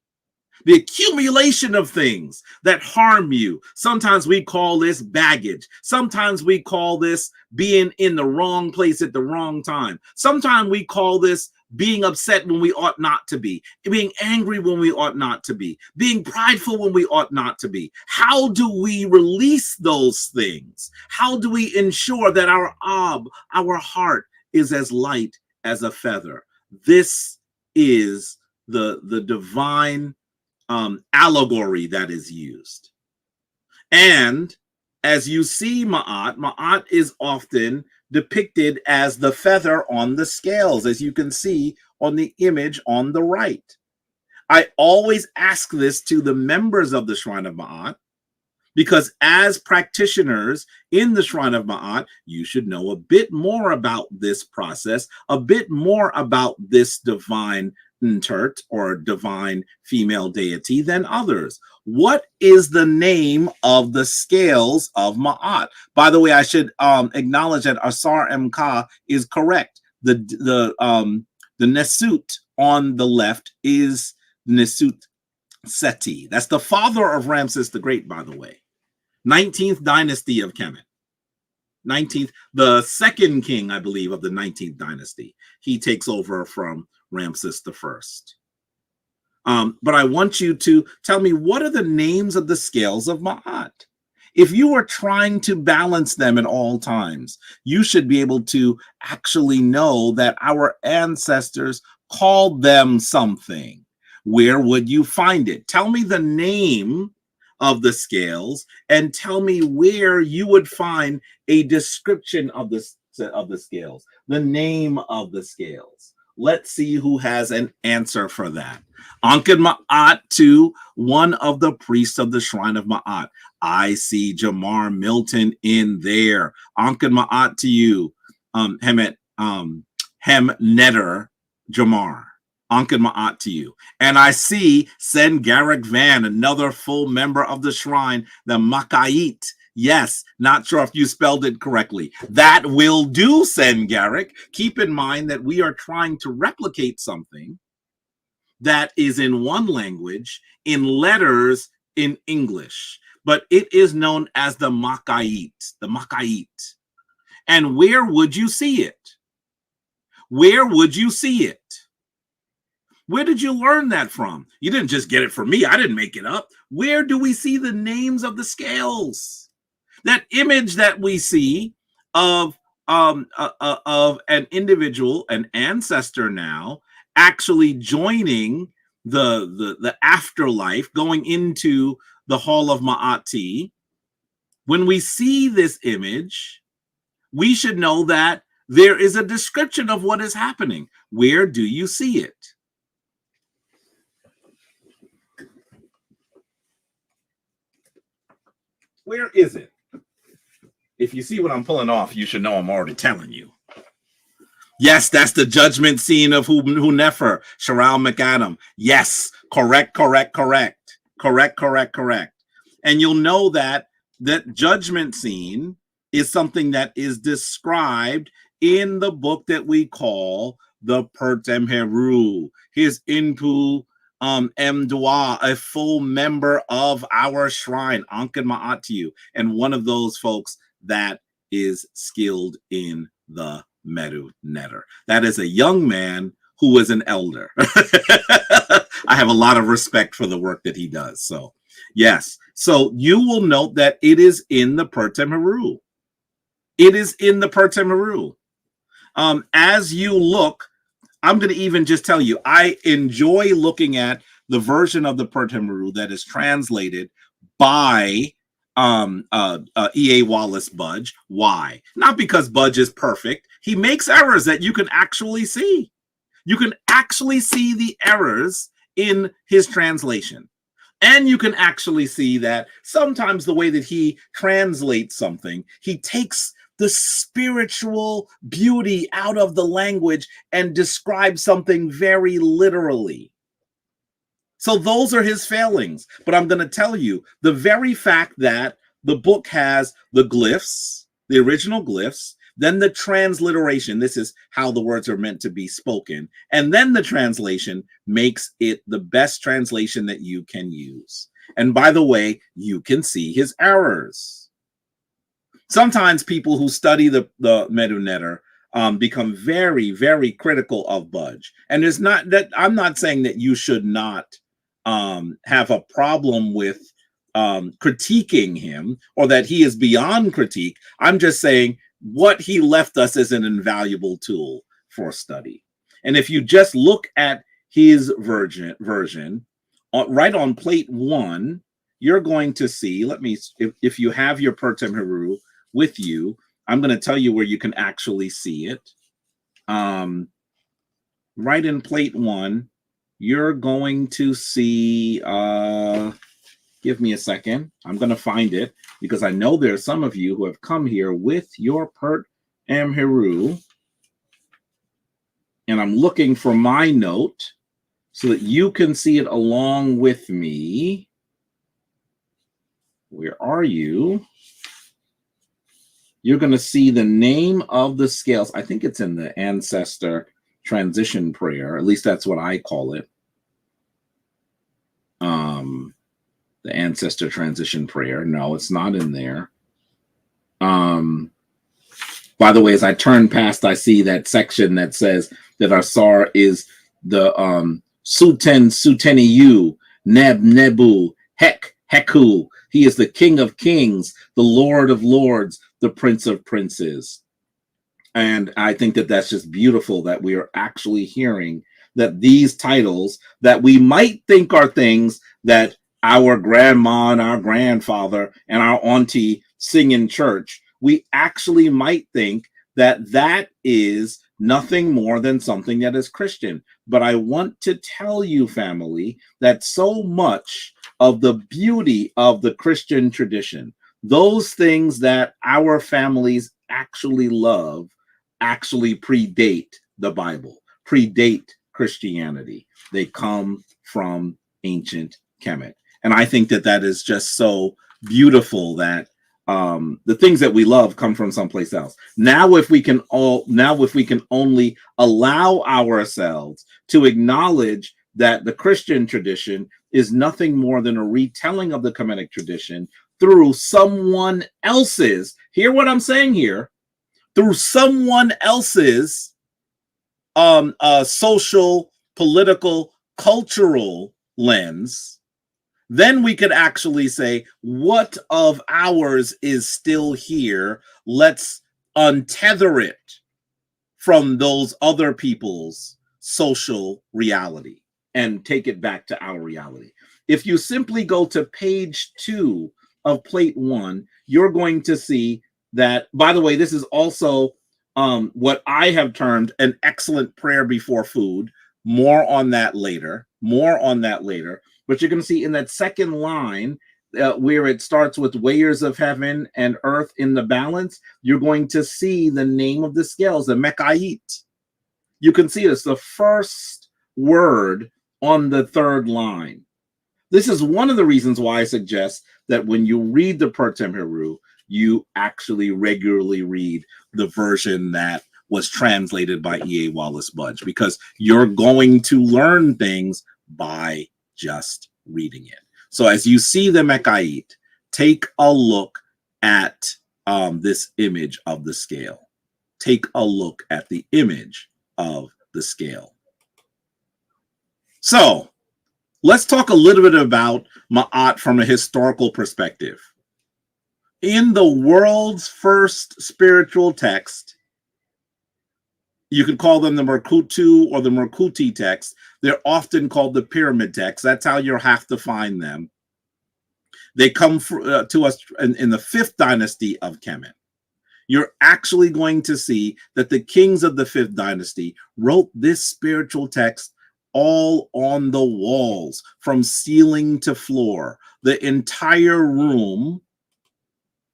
The accumulation of things that harm you. Sometimes we call this baggage. Sometimes we call this being in the wrong place at the wrong time. Sometimes we call this being upset when we ought not to be, being angry when we ought not to be, being prideful when we ought not to be. How do we release those things? How do we ensure that our heart, is as light as a feather? This is the divine allegory that is used. And as you see Ma'at is often depicted as the feather on the scales, as you can see on the image on the right. I always ask this to the members of the Shrine of Ma'at, because as practitioners in the Shrine of Ma'at, you should know a bit more about this process, a bit more about this divine Ntert or divine female deity than others. What is the name of the scales of Ma'at? By the way, I should acknowledge that Asar Mka is correct. The Nesut on the left is Nesut Seti. That's the father of Ramses the Great, by the way. 19th dynasty of Kemet. 19th, the second king, I believe, of the 19th dynasty. He takes over from Ramses the First. But I want you to tell me, what are the names of the scales of Ma'at? If you are trying to balance them at all times, you should be able to actually know that our ancestors called them something. Where would you find it? Tell me the name of the scales and tell me where you would find a description of the scales, the name of the scales. Let's see who has an answer for that. Ankh Ma'at to one of the priests of the Shrine of Ma'at. I see Jamar Milton in there. Ankh Ma'at to you, Hem Netter Jamar. Ankh Ma'at to you. And I see Sen Garrick Van, another full member of the Shrine, the Makait. Yes, not sure if you spelled it correctly. That will do, Sen Garrick. Keep in mind that we are trying to replicate something that is in one language, in letters in English, but it is known as the Makait, the Makait. And where would you see it? Where would you see it? Where did you learn that from? You didn't just get it from me. I didn't make it up. Where do we see the names of the scales? That image that we see of an individual, an ancestor now, actually joining the afterlife, going into the Hall of Ma'ati. When we see this image, we should know that there is a description of what is happening. Where do you see it? Where is it? If you see what I'm pulling off, you should know I'm already telling you. Yes, that's the judgment scene of Hu Nefer, Sharal McAdam. Yes, correct. And you'll know that that judgment scene is something that is described in the book that we call the Pertem Heru. His Inpu Mdwa, a full member of our shrine, Ankh Ma'at to you, and one of those folks that is skilled in the Meru Netter. That is a young man who is an elder. I have a lot of respect for the work that he does. So, yes. So you will note that it is in the Pertem Heru. It is in the Pertem Heru. As you look, I'm going to even just tell you, I enjoy looking at the version of the Pertemuru that is translated by E.A. Wallace Budge. Why? Not because Budge is perfect. He makes errors that you can actually see. You can actually see the errors in his translation. And you can actually see that sometimes the way that he translates something, he takes the spiritual beauty out of the language and describes something very literally. So those are his failings. But I'm going to tell you, the very fact that the book has the glyphs, the original glyphs, then the transliteration, this is how the words are meant to be spoken, and then the translation makes it the best translation that you can use. And by the way, you can see his errors. Sometimes people who study the Medu Netter become very, very critical of Budge. And it's not that I'm not saying that you should not have a problem with critiquing him or that he is beyond critique. I'm just saying what he left us is an invaluable tool for study. And if you just look at his version right on plate 1, you're going to see, if you have your Pertemuru with you, I'm going to tell you where you can actually see it. Right in plate 1, you're going to see, give me a second. I'm going to find it because I know there's some of you who have come here with your Pertemuru. And I'm looking for my note so that you can see it along with me. Where are you? You're going to see the name of the scales. I think it's in the Ancestor Transition Prayer. At least that's what I call it. The Ancestor Transition Prayer. No, it's not in there. By the way, as I turn past, I see that section that says that Asar is the Suteniyu, Neb Nebu, Heku. He is the King of Kings, the Lord of Lords, the Prince of Princes. And I think that that's just beautiful that we are actually hearing that these titles that we might think are things that our grandma and our grandfather and our auntie sing in church, we actually might think that that is nothing more than something that is Christian. But I want to tell you, family, that so much of the beauty of the Christian tradition, those things that our families actually love, actually predate the Bible, predate Christianity. They come from ancient Kemet. And I think that that is just so beautiful that the things that we love come from someplace else. Now, if we can only allow ourselves to acknowledge that the Christian tradition is nothing more than a retelling of the Kemetic tradition through someone else's, hear what I'm saying here, through someone else's social, political, cultural lens, then we could actually say, what of ours is still here? Let's untether it from those other people's social reality and take it back to our reality. If you simply go to page 2 of plate 1, you're going to see that, by the way, this is also what I have termed an excellent prayer before food. More on that later. But you're going to see in that second line where it starts with weighers of heaven and earth in the balance, you're going to see the name of the scales, the Mekait. You can see it's the first word on the third line. This is one of the reasons why I suggest that when you read the Pertemuru, you actually regularly read the version that was translated by E.A. Wallace Budge, because you're going to learn things by just reading it. So as you see the Mekait, take a look at this image of the scale. Take a look at the image of the scale. So let's talk a little bit about Ma'at from a historical perspective. In the world's first spiritual text, You could call them the Merkutu or the Merkuti text. They're often called the pyramid text. That's how you'll have to find them. They come to us in the 5th dynasty of Kemet. You're actually going to see that the kings of the 5th dynasty wrote this spiritual text all on the walls, from ceiling to floor. The entire room,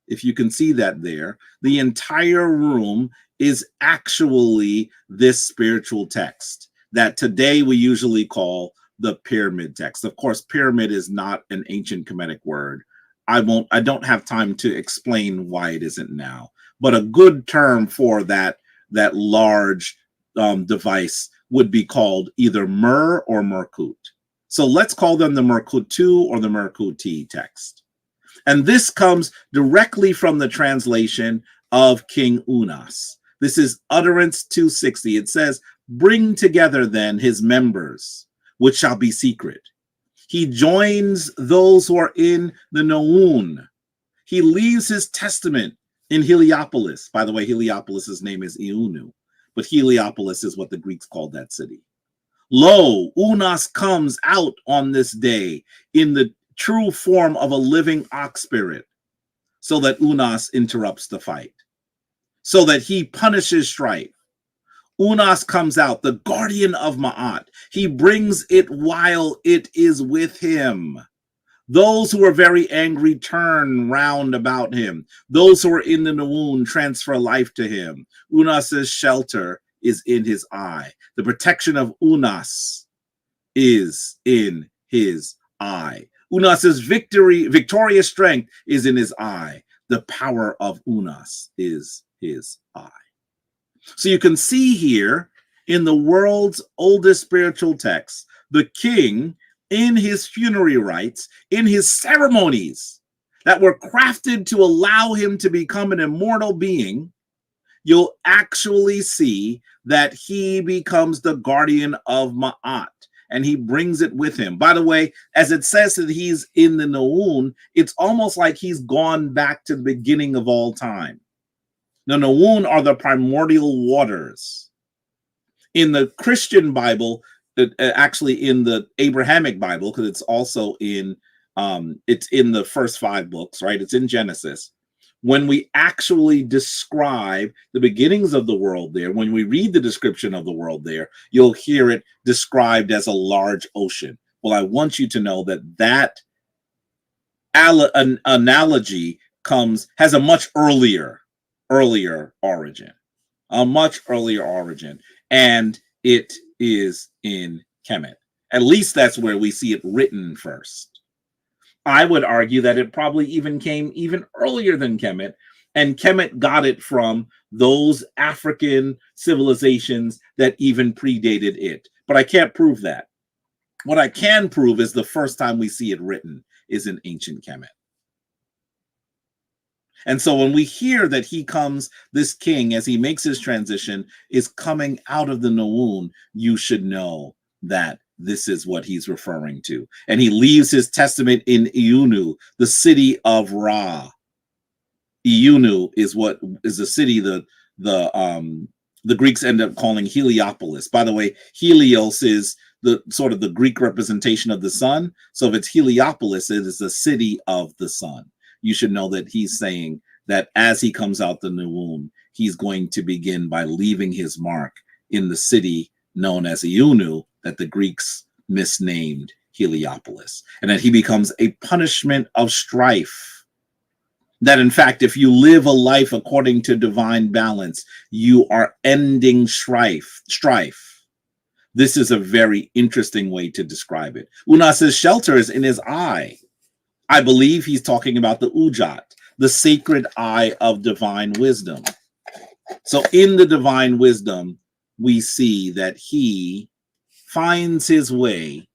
if you can see that there, the entire room is actually this spiritual text that today we usually call the pyramid text. Of course, pyramid is not an ancient Kemetic word. I don't have time to explain why it isn't now, but a good term for that large device would be called either Mer or Merkut. So let's call them the Merkutu or the Merkuti text. And this comes directly from the translation of King Unas. This is Utterance 260. It says, "Bring together then his members, which shall be secret. He joins those who are in the Noun. He leaves his testament in Heliopolis." By the way, Heliopolis' name is Iunu, but Heliopolis is what the Greeks called that city. "Lo, Unas comes out on this day in the true form of a living ox spirit," so that Unas interrupts the fight, so that he punishes strife. Unas comes out, the guardian of Ma'at. He brings it while it is with him. Those who are very angry turn round about him. Those who are in the Noon transfer life to him. Unas's shelter is in his eye. The protection of Unas is in his eye. Unas's victorious strength is in his eye. The power of Unas is his eye. So you can see here in the world's oldest spiritual text, the king in his funerary rites, in his ceremonies that were crafted to allow him to become an immortal being, you'll actually see that he becomes the guardian of Ma'at, and he brings it with him. By the way, as it says that he's in the Noun, it's almost like he's gone back to the beginning of all time. The Noun are the primordial waters. In the Christian Bible, actually in the Abrahamic Bible, because it's also in the first 5 books, right? It's in Genesis. When we actually describe the beginnings of the world there, when we read the description of the world there, you'll hear it described as a large ocean. Well, I want you to know that analogy has a much earlier origin, and it is in Kemet. At least that's where we see it written first. I would argue that it probably even came even earlier than Kemet, and Kemet got it from those African civilizations that even predated it. But I can't prove that. What I can prove is the first time we see it written is in ancient Kemet. And so when we hear that he comes, this king, as he makes his transition, is coming out of the Noun, you should know that this is what he's referring to. And he leaves his testament in Iunu, the city of Ra. Iunu is the city the Greeks end up calling Heliopolis. By the way, Helios is the sort of the Greek representation of the sun. So if it's Heliopolis, it is the city of the sun. You should know that he's saying that as he comes out the Noun, he's going to begin by leaving his mark in the city known as Iunu, that the Greeks misnamed Heliopolis, and that he becomes a punishment of strife. That in fact, if you live a life according to divine balance, you are ending strife. This is a very interesting way to describe it. Unas's shelter is in his eye. I believe he's talking about the Ujat, the sacred eye of divine wisdom. So in the divine wisdom, we see that he finds his way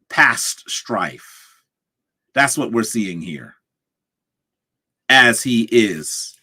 past strife. That's what we're seeing here, as he is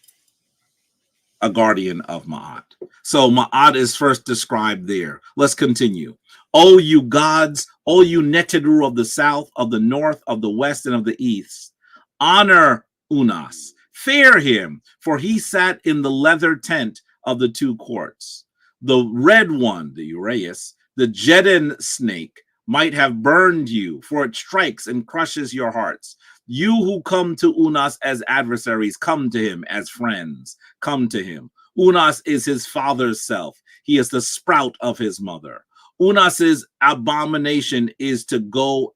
a guardian of Ma'at. So Ma'at is first described there. Let's continue. O you gods, O you Neteru of the south, of the north, of the west, and of the east, honor Unas, fear him, for he sat in the leather tent of the two courts. The red one, the Uraeus, the Jedin snake, might have burned you, for it strikes and crushes your hearts. You who come to Unas as adversaries, come to him as friends. Come to him. Unas is his father's self. He is the sprout of his mother. Unas's abomination is to go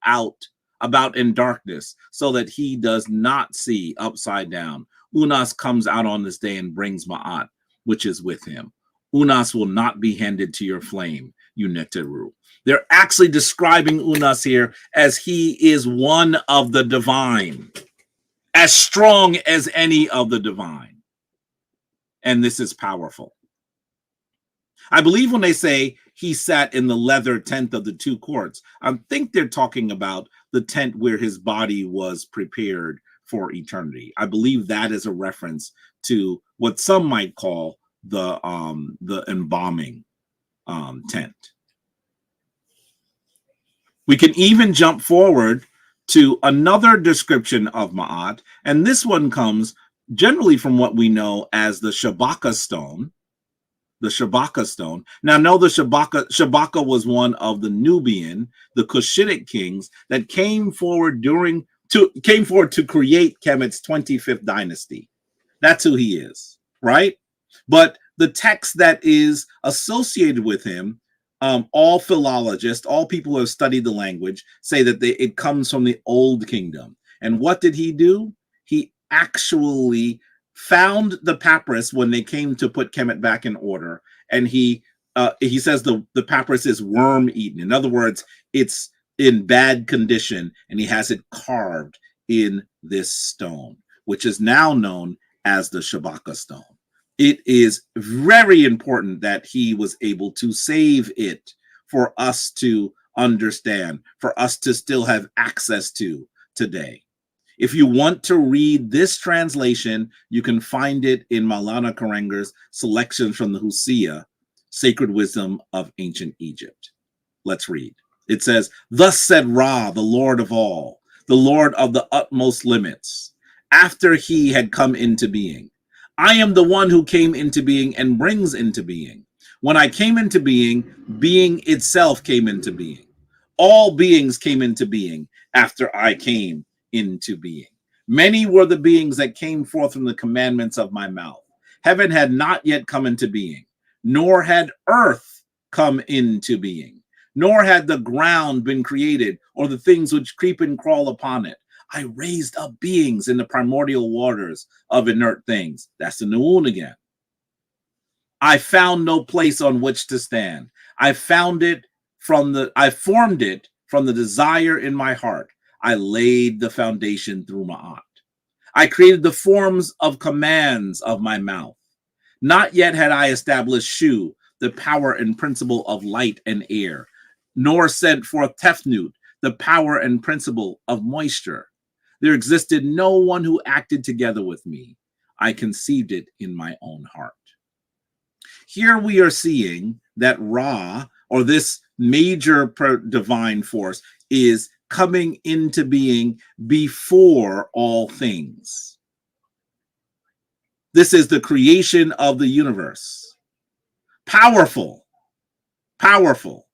about in darkness, so that he does not see upside down. Unas comes out on this day and brings Ma'at, which is with him. Unas will not be handed to your flame, you Neteru. They're actually describing Unas here as he is one of the divine, as strong as any of the divine. And this is powerful. I believe when they say he sat in the leather tent of the two courts, I think they're talking about the tent where his body was prepared for eternity. I believe that is a reference to what some might call the embalming tent. We can even jump forward to another description of Ma'at, and this one comes generally from what we know as the Shabaka stone. The Shabaka stone. Now, know the Shabaka was one of the Nubian, the Cushitic kings that came forward to create Kemet's 25th dynasty. That's who he is, right? But the text that is associated with him, all philologists, all people who have studied the language, say that it comes from the Old Kingdom. And what did he do? He actually found the papyrus when they came to put Kemet back in order, and he says the papyrus is worm eaten. In other words, it's in bad condition, and he has it carved in this stone, which is now known as the Shabaka stone. It is very important that he was able to save it for us to understand, for us to still have access to today. If you want to read this translation, you can find it in Maulana Karenga's Selections from the Husia, Sacred Wisdom of Ancient Egypt. Let's read. It says, "Thus said Ra, the Lord of all, the Lord of the utmost limits, after he had come into being. I am the one who came into being and brings into being. When I came into being, being itself came into being. All beings came into being after I came into being. Many were the beings that came forth from the commandments of my mouth. Heaven had not yet come into being, nor had earth come into being, nor had the ground been created, or the things which creep and crawl upon it. I raised up beings in the primordial waters of inert things." That's the Nuun again. "I found no place on which to stand. I formed it from the desire in my heart. I laid the foundation through Ma'at. I created the forms of commands of my mouth. Not yet had I established Shu, the power and principle of light and air, nor sent forth Tefnut, the power and principle of moisture. There existed no one who acted together with me. I conceived it in my own heart." Here we are seeing that Ra, or this major divine force, is coming into being before all things. This is the creation of the universe. Powerful, powerful.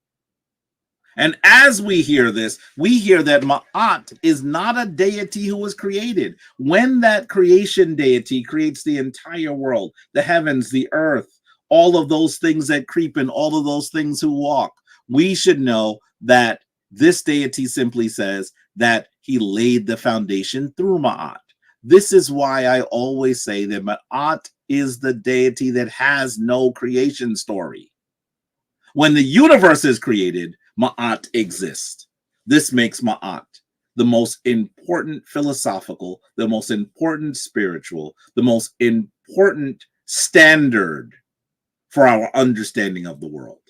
And as we hear this, we hear that Ma'at is not a deity who was created. When that creation deity creates the entire world, the heavens, the earth, all of those things that creep and all of those things who walk, we should know that this deity simply says that he laid the foundation through Ma'at. This is why I always say that Ma'at is the deity that has no creation story. When the universe is created, Ma'at exists. This makes Ma'at the most important philosophical, the most important spiritual, the most important standard for our understanding of the world.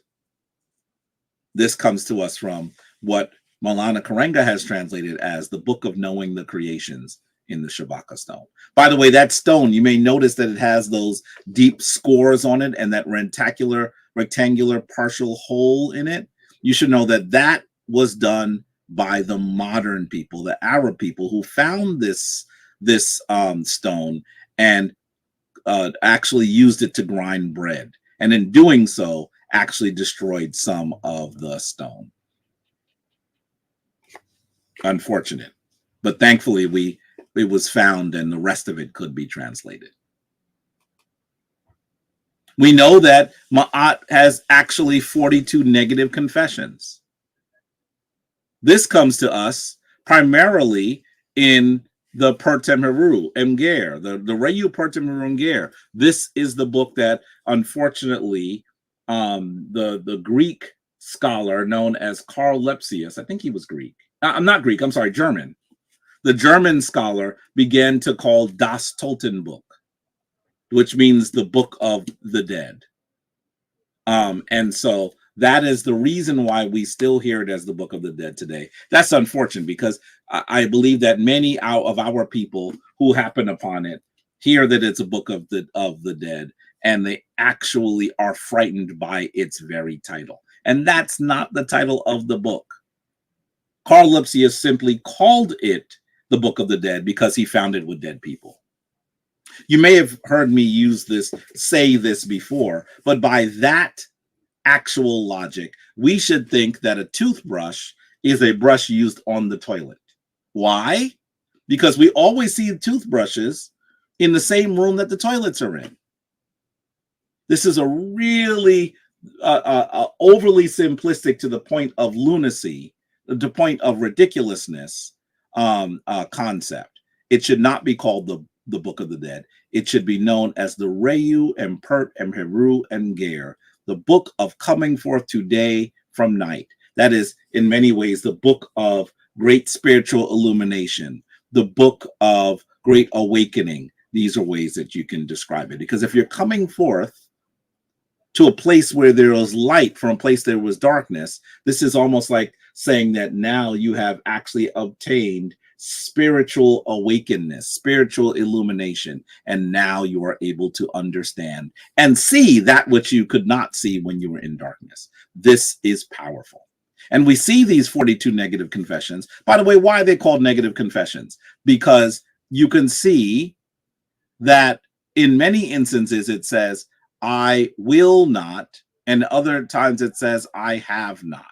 This comes to us from what Maulana Karenga has translated as the Book of Knowing the Creations in the Shabaka stone. By the way, that stone, you may notice that it has those deep scores on it and that rectangular partial hole in it. You should know that that was done by the modern people, the Arab people who found this stone and actually used it to grind bread, and in doing so, actually destroyed some of the stone. Unfortunate, but thankfully it was found, and the rest of it could be translated. We know that Ma'at has actually 42 negative confessions. This comes to us primarily in the Pertem Heru Emger, the Reyu Pertem Heru Emger. This is the book that, unfortunately, the Greek scholar known as Carl Lepsius, I think he was Greek. I'm not Greek, I'm sorry, German. The German scholar began to call Das Totenbuch, which means the Book of the Dead. And so that is the reason why we still hear it as the Book of the Dead today. That's unfortunate, because I believe that many of our people who happen upon it hear that it's a book of the dead, and they actually are frightened by its very title. And that's not the title of the book. Carl Lepsius simply called it the Book of the Dead because he found it with dead people. You may have heard me say this before, but by that actual logic, we should think that a toothbrush is a brush used on the toilet. Why? Because we always see toothbrushes in the same room that the toilets are in. This is a really overly simplistic, to the point of lunacy, the point of ridiculousness concept. It should not be called the Book of the Dead. It should be known as the Reyu and Pert and Heru and Ger, the book of coming forth today from night. That is, in many ways, the book of great spiritual illumination, the book of great awakening. These are ways that you can describe it. Because if you're coming forth to a place where there was light from a place there was darkness, this is almost like saying that now you have actually obtained spiritual awakeness, spiritual illumination, and now you are able to understand and see that which you could not see when you were in darkness. This is powerful. And we see these 42 negative confessions. By the way, why are they called negative confessions? Because you can see that in many instances it says, I will not, and other times it says, I have not,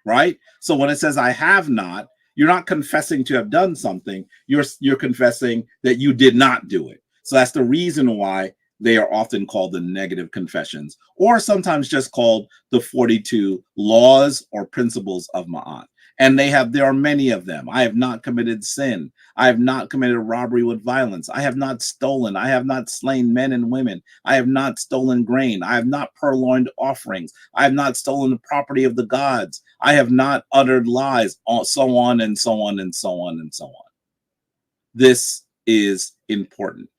right? So when it says, I have not, you're not confessing to have done something. You're confessing that you did not do it. So that's the reason why they are often called the negative confessions, or sometimes just called the 42 laws or principles of Ma'at. And there are many of them. I have not committed sin. I have not committed robbery with violence. I have not stolen. I have not slain men and women. I have not stolen grain. I have not purloined offerings. I have not stolen the property of the gods. I have not uttered lies, so on and so on and so on and so on. This is important.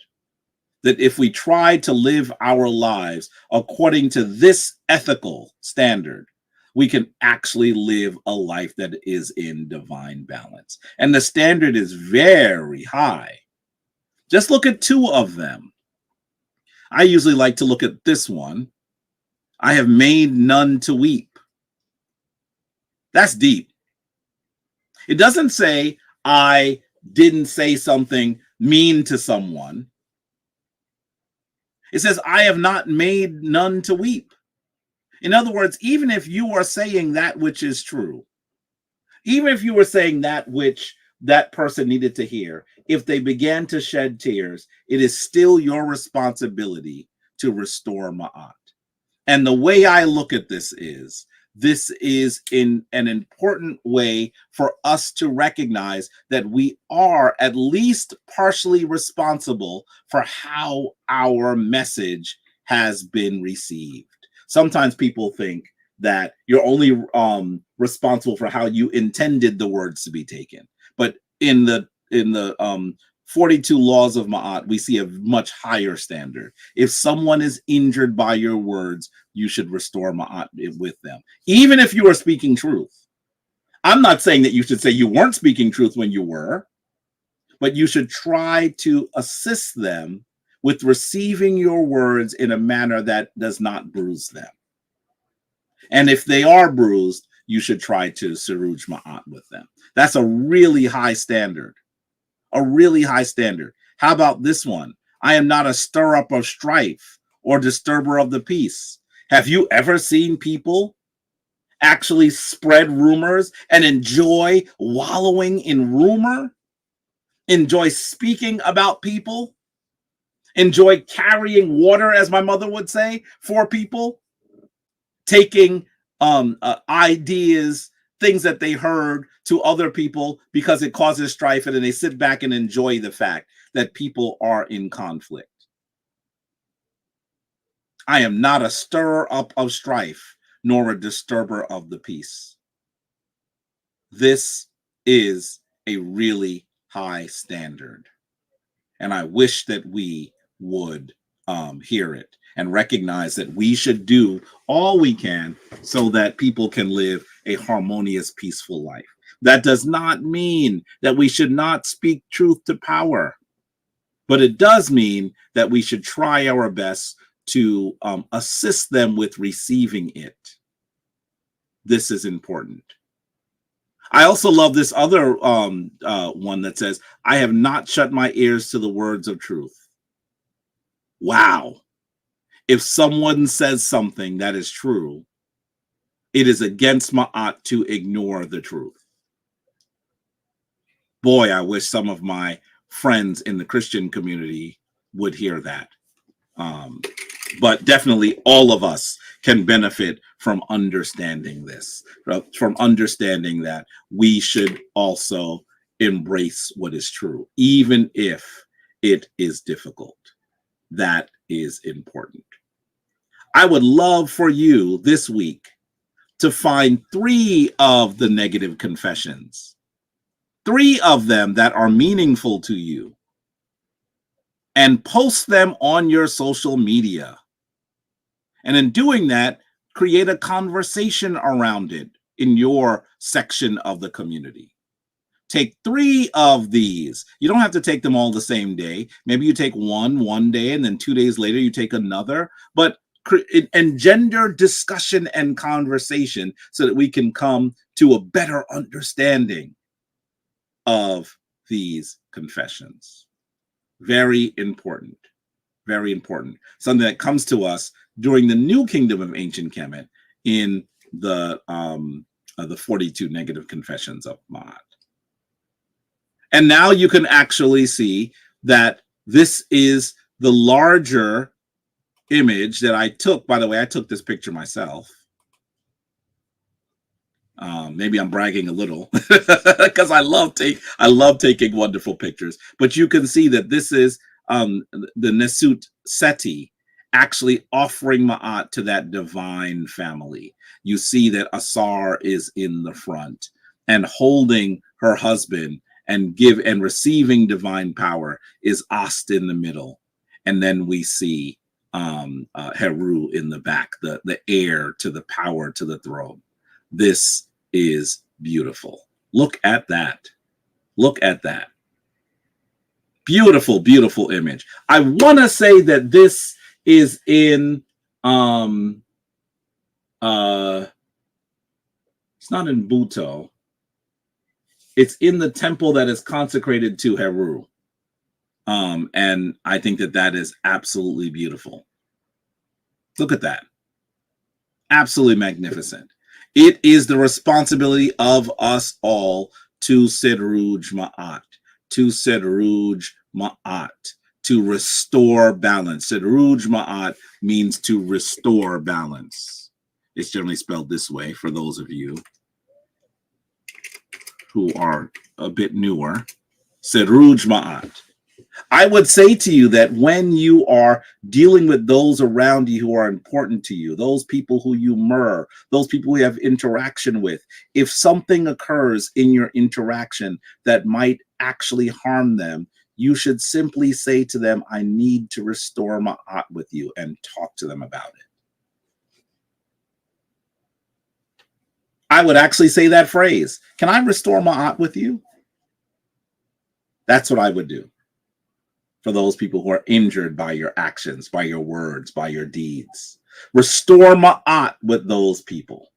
That if we try to live our lives according to this ethical standard, we can actually live a life that is in divine balance. And the standard is very high. Just look at two of them. I usually like to look at this one. I have made none to weep. That's deep. It doesn't say I didn't say something mean to someone. It says I have not made none to weep. In other words, even if you are saying that which is true, even if you were saying that which that person needed to hear, if they began to shed tears, it is still your responsibility to restore Ma'at. And the way I look at this is in an important way for us to recognize that we are at least partially responsible for how our message has been received. Sometimes people think that you're only responsible for how you intended the words to be taken. But in the 42 laws of Ma'at, we see a much higher standard. If someone is injured by your words, you should restore Ma'at with them, even if you are speaking truth. I'm not saying that you should say you weren't speaking truth when you were, but you should try to assist them with receiving your words in a manner that does not bruise them. And if they are bruised, you should try to Siruj Ma'at with them. That's a really high standard. A really high standard. How about this one? I am not a stir up of strife or disturber of the peace. Have you ever seen people actually spread rumors and enjoy wallowing in rumor? Enjoy speaking about people? Enjoy carrying water, as my mother would say, for people? Taking ideas, things that they heard to other people because it causes strife, and then they sit back and enjoy the fact that people are in conflict. I am not a stirrer up of strife, nor a disturber of the peace. This is a really high standard, and I wish that we would hear it and recognize that we should do all we can so that people can live a harmonious, peaceful life. That does not mean that we should not speak truth to power, but it does mean that we should try our best to assist them with receiving it. This is important. I also love this other one that says, I have not shut my ears to the words of truth. Wow. If someone says something that is true, it is against ma'at to ignore the truth. Boy, I wish some of my friends in the Christian community would hear that. But definitely all of us can benefit from understanding this, from understanding that we should also embrace what is true, even if it is difficult. That is important. I would love for you this week to find 3 of the negative confessions, 3 of them that are meaningful to you, and post them on your social media. And in doing that, create a conversation around it in your section of the community. Take 3 of these. You don't have to take them all the same day. Maybe you take one day, and then 2 days later you take another. But engender discussion and conversation so that we can come to a better understanding of these confessions. Very important. Very important. Something that comes to us during the New Kingdom of Ancient Kemet in the 42 negative confessions of Ma'at. And now you can actually see that this is the larger image that I took. By the way, I took this picture myself. Maybe I'm bragging a little because I love taking wonderful pictures. But you can see that this is the Nesut Seti actually offering Ma'at to that divine family. You see that Asar is in the front and holding her husband and receiving divine power is Ast in the middle. And then we see Heru in the back, the heir to the power to the throne. This is beautiful. Look at that. Look at that. Beautiful, beautiful image. I want to say that this is in it's not in Buto. It's in the temple that is consecrated to Heru. And I think that is absolutely beautiful. Look at that. Absolutely magnificent. It is the responsibility of us all to Sedruj Ma'at, to restore balance. Sedruj Ma'at means to restore balance. It's generally spelled this way for those of you who are a bit newer. Sedruj Ma'at. I would say to you that when you are dealing with those around you who are important to you, those people who you mirror, those people you have interaction with, if something occurs in your interaction that might actually harm them, you should simply say to them, I need to restore Ma'at with you, and talk to them about it. I would actually say that phrase. Can I restore Ma'at with you? That's what I would do for those people who are injured by your actions, by your words, by your deeds. Restore Ma'at with those people.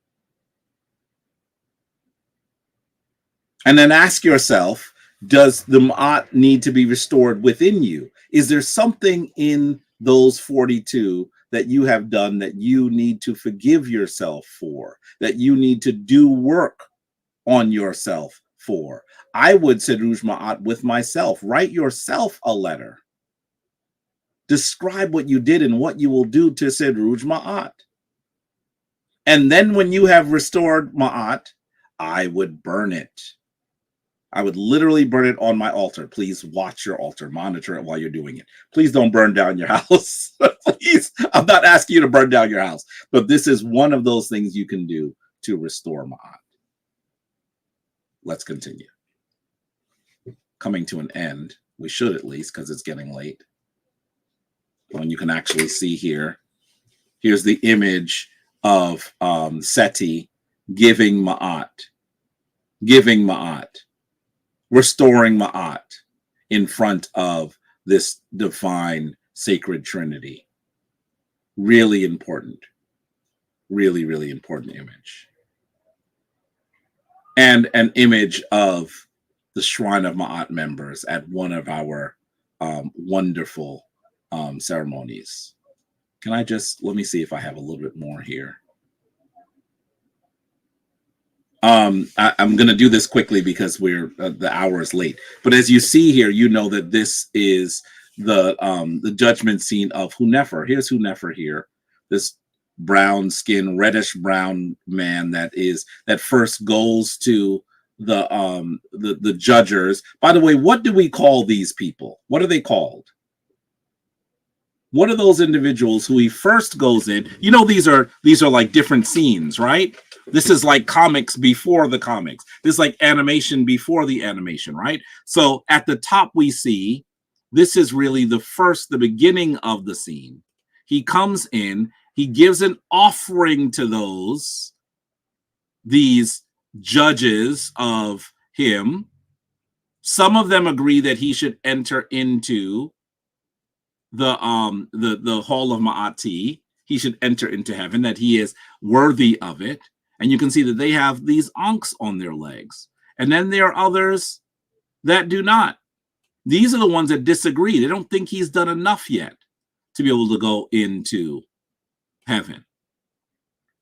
And then ask yourself, does the Ma'at need to be restored within you? Is there something in those 42 that you have done that you need to forgive yourself for, that you need to do work on yourself for? I would, Seruj Ma'at, with myself, write yourself a letter. Describe what you did and what you will do to Seruj Ma'at. And then when you have restored Ma'at, I would burn it. I would literally burn it on my altar. Please watch your altar, monitor it while you're doing it. Please don't burn down your house. Please, I'm not asking you to burn down your house, but this is one of those things you can do to restore Ma'at. Let's continue. Coming to an end, we should at least, because it's getting late. When you can actually see here, here's the image of Seti giving Ma'at, restoring Ma'at in front of this divine sacred Trinity. Really important. Really, really important image. And an image of the Shrine of Ma'at members at one of our wonderful ceremonies. Can I just, let me see if I have a little bit more here. I'm going to do this quickly because we're the hour is late. But as you see here, you know that this is the judgment scene of Hunefer. Here's Hunefer here, this brown skin, reddish brown man that first goes to the judgers. By the way, what do we call these people? What are they called? What are those individuals who he first goes in? You know, these are like different scenes, right? This is like comics before the comics. This is like animation before the animation, right? So at the top we see, this is really the beginning of the scene. He comes in, he gives an offering to these judges of him. Some of them agree that he should enter into the hall of Ma'ati. He should enter into heaven, that he is worthy of it. And you can see that they have these ankhs on their legs. And then there are others that do not. These are the ones that disagree. They don't think he's done enough yet to be able to go into heaven.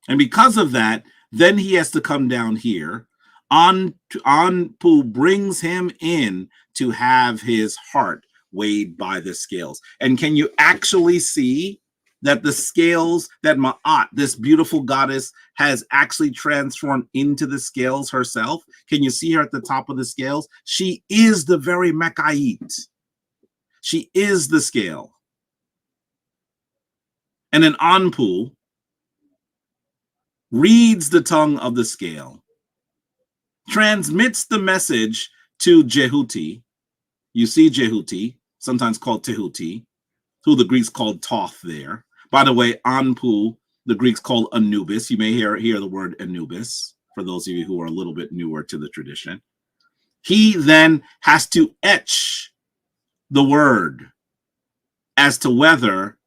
And because of that, then he has to come down here. Anpu brings him in to have his heart weighed by the scales. And can you actually see that the scales that Ma'at, this beautiful goddess, has actually transformed into the scales herself? Can you see her at the top of the scales? She is the very Mekayit. She is the scale. And then Anpu reads the tongue of the scale, transmits the message to Jehuti. You see Jehuti, sometimes called Tehuti, who the Greeks called Thoth there. By the way, Anpu, the Greeks called Anubis. You may hear the word Anubis, for those of you who are a little bit newer to the tradition. He then has to etch the word as to whether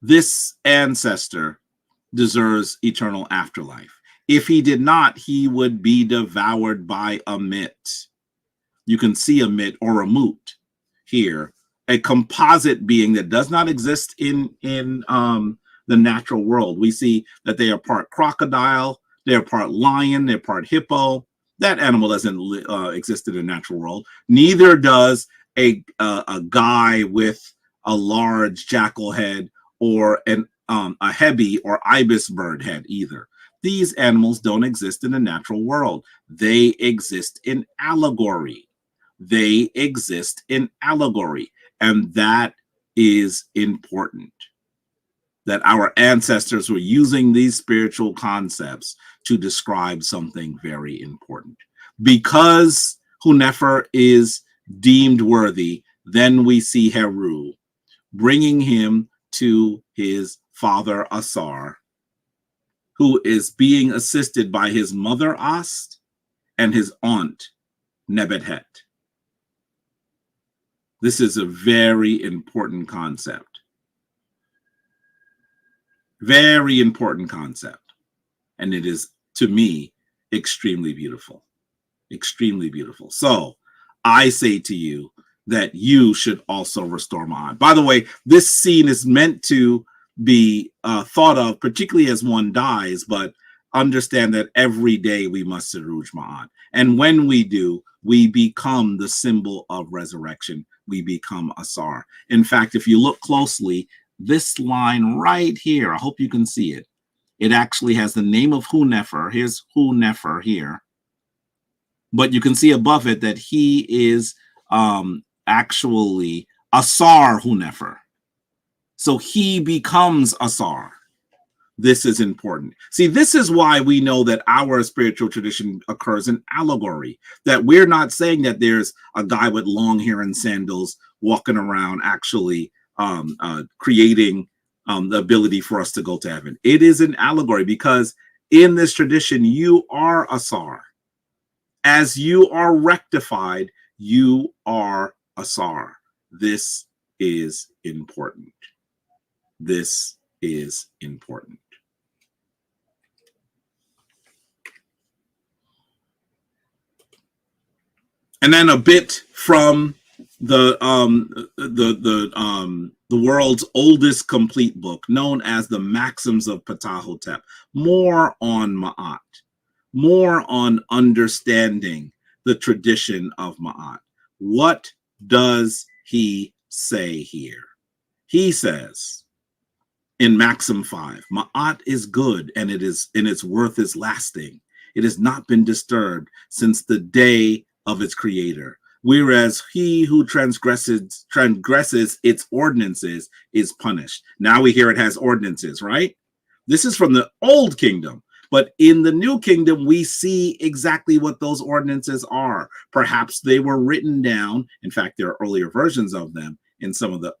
this ancestor deserves eternal afterlife. If he did not, he would be devoured by a mit. You can see a mit or a mut here, a composite being that does not exist in the natural world. We see that they are part crocodile, they're part lion, they're part hippo. That animal doesn't exist in the natural world. Neither does a guy with a large jackal head or a hebi or ibis bird head either. These animals don't exist in the natural world. They exist in allegory. They exist in allegory. And that is important, that our ancestors were using these spiritual concepts to describe something very important. Because Hunefer is deemed worthy, then we see Heru bringing him to his father Asar, who is being assisted by his mother Ast and his aunt Nebethet. This is a very important concept. Very important concept. And it is, to me, extremely beautiful. Extremely beautiful. So I say to you, that you should also restore Ma'at. By the way, this scene is meant to be thought of, particularly as one dies, but understand that every day we must Saruj Ma'at. And when we do, we become the symbol of resurrection. We become Asar. In fact, if you look closely, this line right here, I hope you can see it. It actually has the name of Hu-Nefer. Here's Hu-Nefer here. But you can see above it that he is actually Asar Hu-Nefer. So he becomes Asar. This is important. See, this is why we know that our spiritual tradition occurs in allegory, that we're not saying that there's a guy with long hair and sandals walking around actually creating the ability for us to go to heaven. It is an allegory because in this tradition, you are Asar. As you are rectified, you are Asar. This is important. This is important. And then a bit from the world's oldest complete book, known as the Maxims of Ptahhotep. More on Ma'at, more on understanding the tradition of Ma'at. What does he say here? He says in Maxim 5, Ma'at is good and its worth is lasting. It has not been disturbed since the day of its creator, whereas he who transgresses its ordinances is punished. Now we hear it has ordinances, right? This is from the old kingdom, but in the new kingdom, we see exactly what those ordinances are. Perhaps they were written down. In fact, there are earlier versions of them in some of the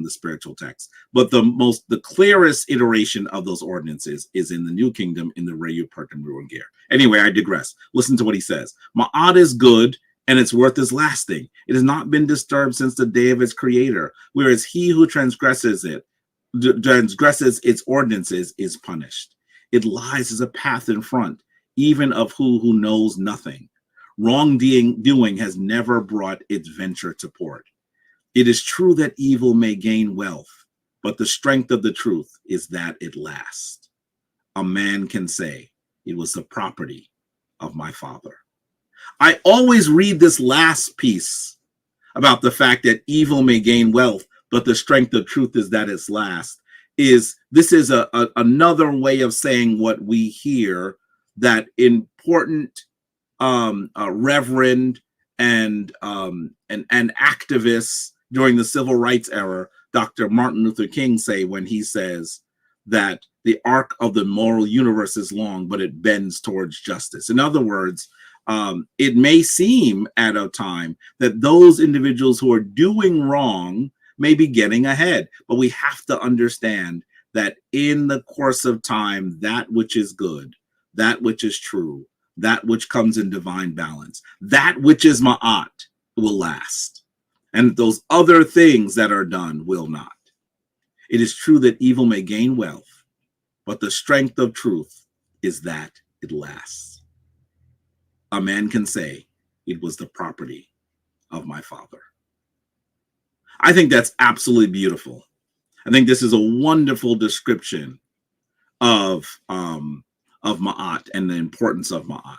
spiritual texts, but the clearest iteration of those ordinances is in the new kingdom in the Reyu Pertim Ruangir. Anyway, I digress. Listen to what he says. Ma'at is good and its worth is lasting. It has not been disturbed since the day of its creator, whereas he who transgresses its ordinances is punished. It lies as a path in front, even of who knows nothing. Wrongdoing has never brought its venture to port. It is true that evil may gain wealth, but the strength of the truth is that it lasts. A man can say, it was the property of my father. I always read this last piece about the fact that evil may gain wealth, but the strength of truth is that it lasts. This is another way of saying what we hear, that important reverend and activists during the civil rights era, Dr. Martin Luther King, say when he says that the arc of the moral universe is long, but it bends towards justice. In other words, it may seem at a time that those individuals who are doing wrong may be getting ahead, but we have to understand that in the course of time, that which is good, that which is true, that which comes in divine balance, that which is Ma'at will last. And those other things that are done will not. It is true that evil may gain wealth, but the strength of truth is that it lasts. A man can say, it was the property of my father. I think that's absolutely beautiful. I think this is a wonderful description of Ma'at and the importance of Ma'at.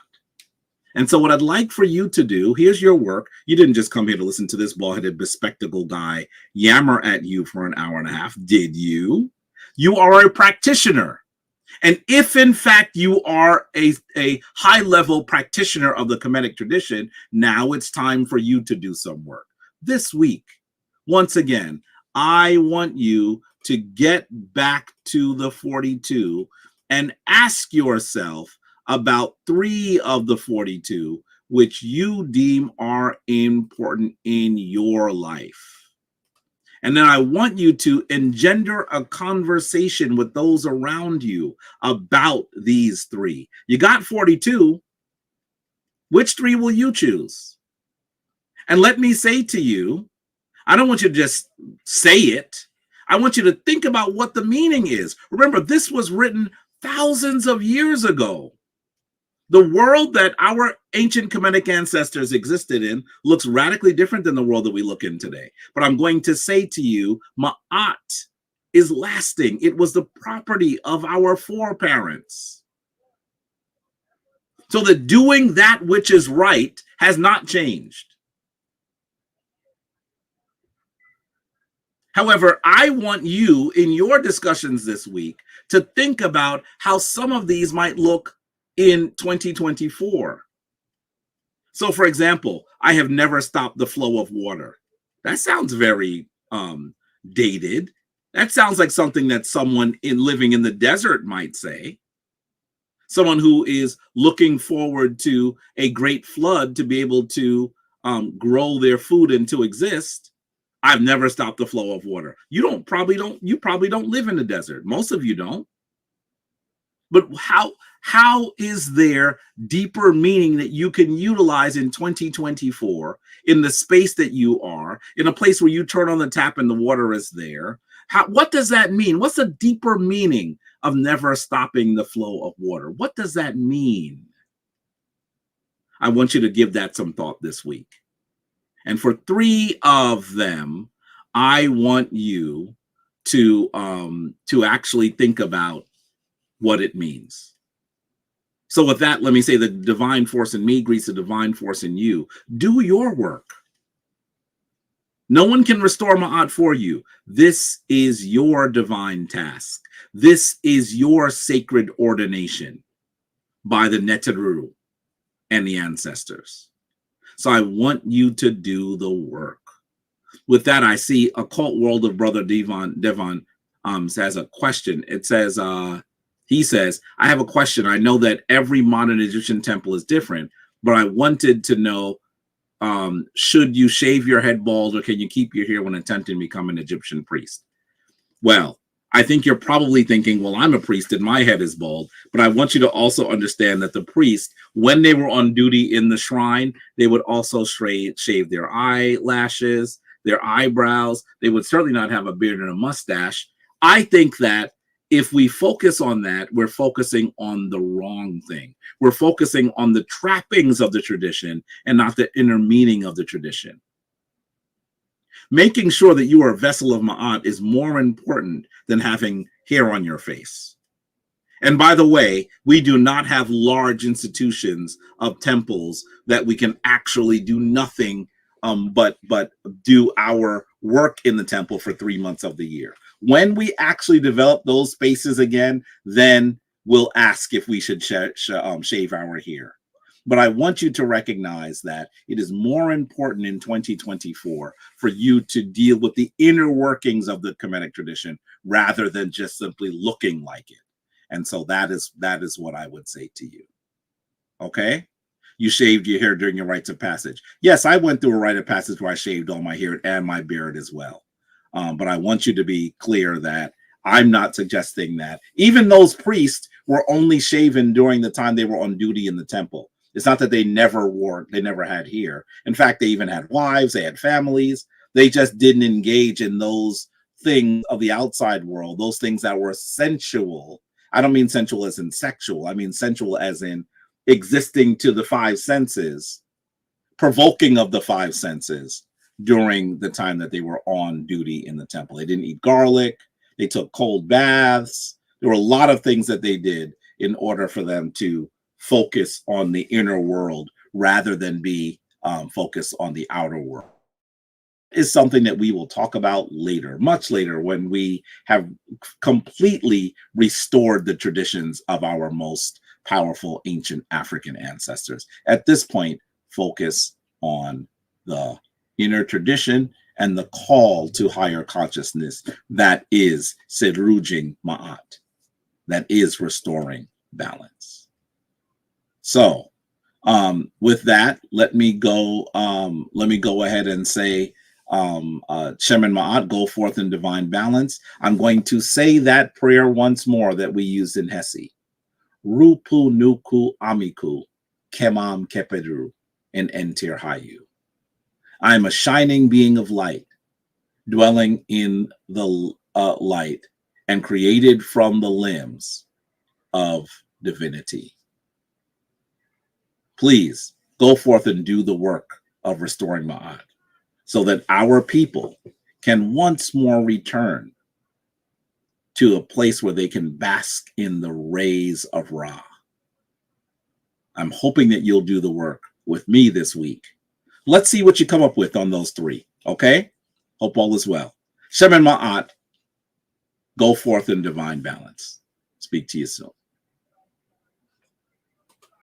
And so what I'd like for you to do, here's your work. You didn't just come here to listen to this bald-headed, bespectacled guy yammer at you for an hour and a half, did you? You are a practitioner. And if, in fact, you are a high-level practitioner of the Kemetic tradition, now it's time for you to do some work. This week, once again, I want you to get back to the 42 and ask yourself about 3 of the 42 which you deem are important in your life. And then I want you to engender a conversation with those around you about these 3. You got 42. Which 3 will you choose? And let me say to you, I don't want you to just say it. I want you to think about what the meaning is. Remember, this was written thousands of years ago. The world that our ancient Kemetic ancestors existed in looks radically different than the world that we look in today. But I'm going to say to you, Ma'at is lasting. It was the property of our foreparents. So that doing that which is right has not changed. However, I want you in your discussions this week to think about how some of these might look in 2024. So, for example, I have never stopped the flow of water. That sounds very dated. That sounds like something that someone living in the desert might say. Someone who is looking forward to a great flood to be able to grow their food and to exist. I've never stopped the flow of water. You probably don't live in the desert. Most of you don't. But how is there deeper meaning that you can utilize in 2024 in the space that you are, in a place where you turn on the tap and the water is there? What does that mean? What's the deeper meaning of never stopping the flow of water? What does that mean? I want you to give that some thought this week. And for 3 of them, I want you to actually think about what it means. So with that, let me say the divine force in me greets the divine force in you. Do your work. No one can restore Ma'at for you. This is your divine task. This is your sacred ordination by the Neteru and the ancestors. So I want you to do the work. With that, I see Occult World of Brother Devon has a question. It says, he says, I have a question. I know that every modern Egyptian temple is different, but I wanted to know, should you shave your head bald or can you keep your hair when attempting to become an Egyptian priest? Well, I think you're probably thinking, well, I'm a priest and my head is bald. But I want you to also understand that the priest, when they were on duty in the shrine, they would also shave their eyelashes, their eyebrows. They would certainly not have a beard and a mustache. I think that if we focus on that, we're focusing on the wrong thing. We're focusing on the trappings of the tradition and not the inner meaning of the tradition. Making sure that you are a vessel of Ma'at is more important than having hair on your face. And by the way, we do not have large institutions of temples that we can actually do nothing but do our work in the temple for 3 months of the year. When we actually develop those spaces again, then we'll ask if we should shave our hair. But I want you to recognize that it is more important in 2024 for you to deal with the inner workings of the Kemetic tradition rather than just simply looking like it. And so that is what I would say to you. Okay? You shaved your hair during your rites of passage. Yes, I went through a rite of passage where I shaved all my hair and my beard as well. But I want you to be clear that I'm not suggesting that. Even those priests were only shaven during the time they were on duty in the temple. It's not that they never had hair. In fact, they even had wives, they had families. They just didn't engage in those things of the outside world, those things that were sensual. I don't mean sensual as in sexual. I mean sensual as in existing to the 5 senses, provoking of the 5 senses during the time that they were on duty in the temple. They didn't eat garlic. They took cold baths. There were a lot of things that they did in order for them to focus on the inner world rather than be focused on the outer world. Is something that we will talk about later, much later, when we have completely restored the traditions of our most powerful ancient African ancestors. At this point, focus on the inner tradition and the call to higher consciousness that is Serujing Ma'at, that is restoring balance. So with that, let me go ahead and say, Shemin Ma'at, go forth in divine balance. I'm going to say that prayer once more that we used in Hesi. Rupu Nuku Amiku, Kemam Keperu, and Entir Hayu. I am a shining being of light, dwelling in the light and created from the limbs of divinity. Please go forth and do the work of restoring Ma'at so that our people can once more return to a place where they can bask in the rays of Ra. I'm hoping that you'll do the work with me this week. Let's see what you come up with on those three, okay? Hope all is well. Shem and Ma'at, go forth in divine balance. Speak to you soon.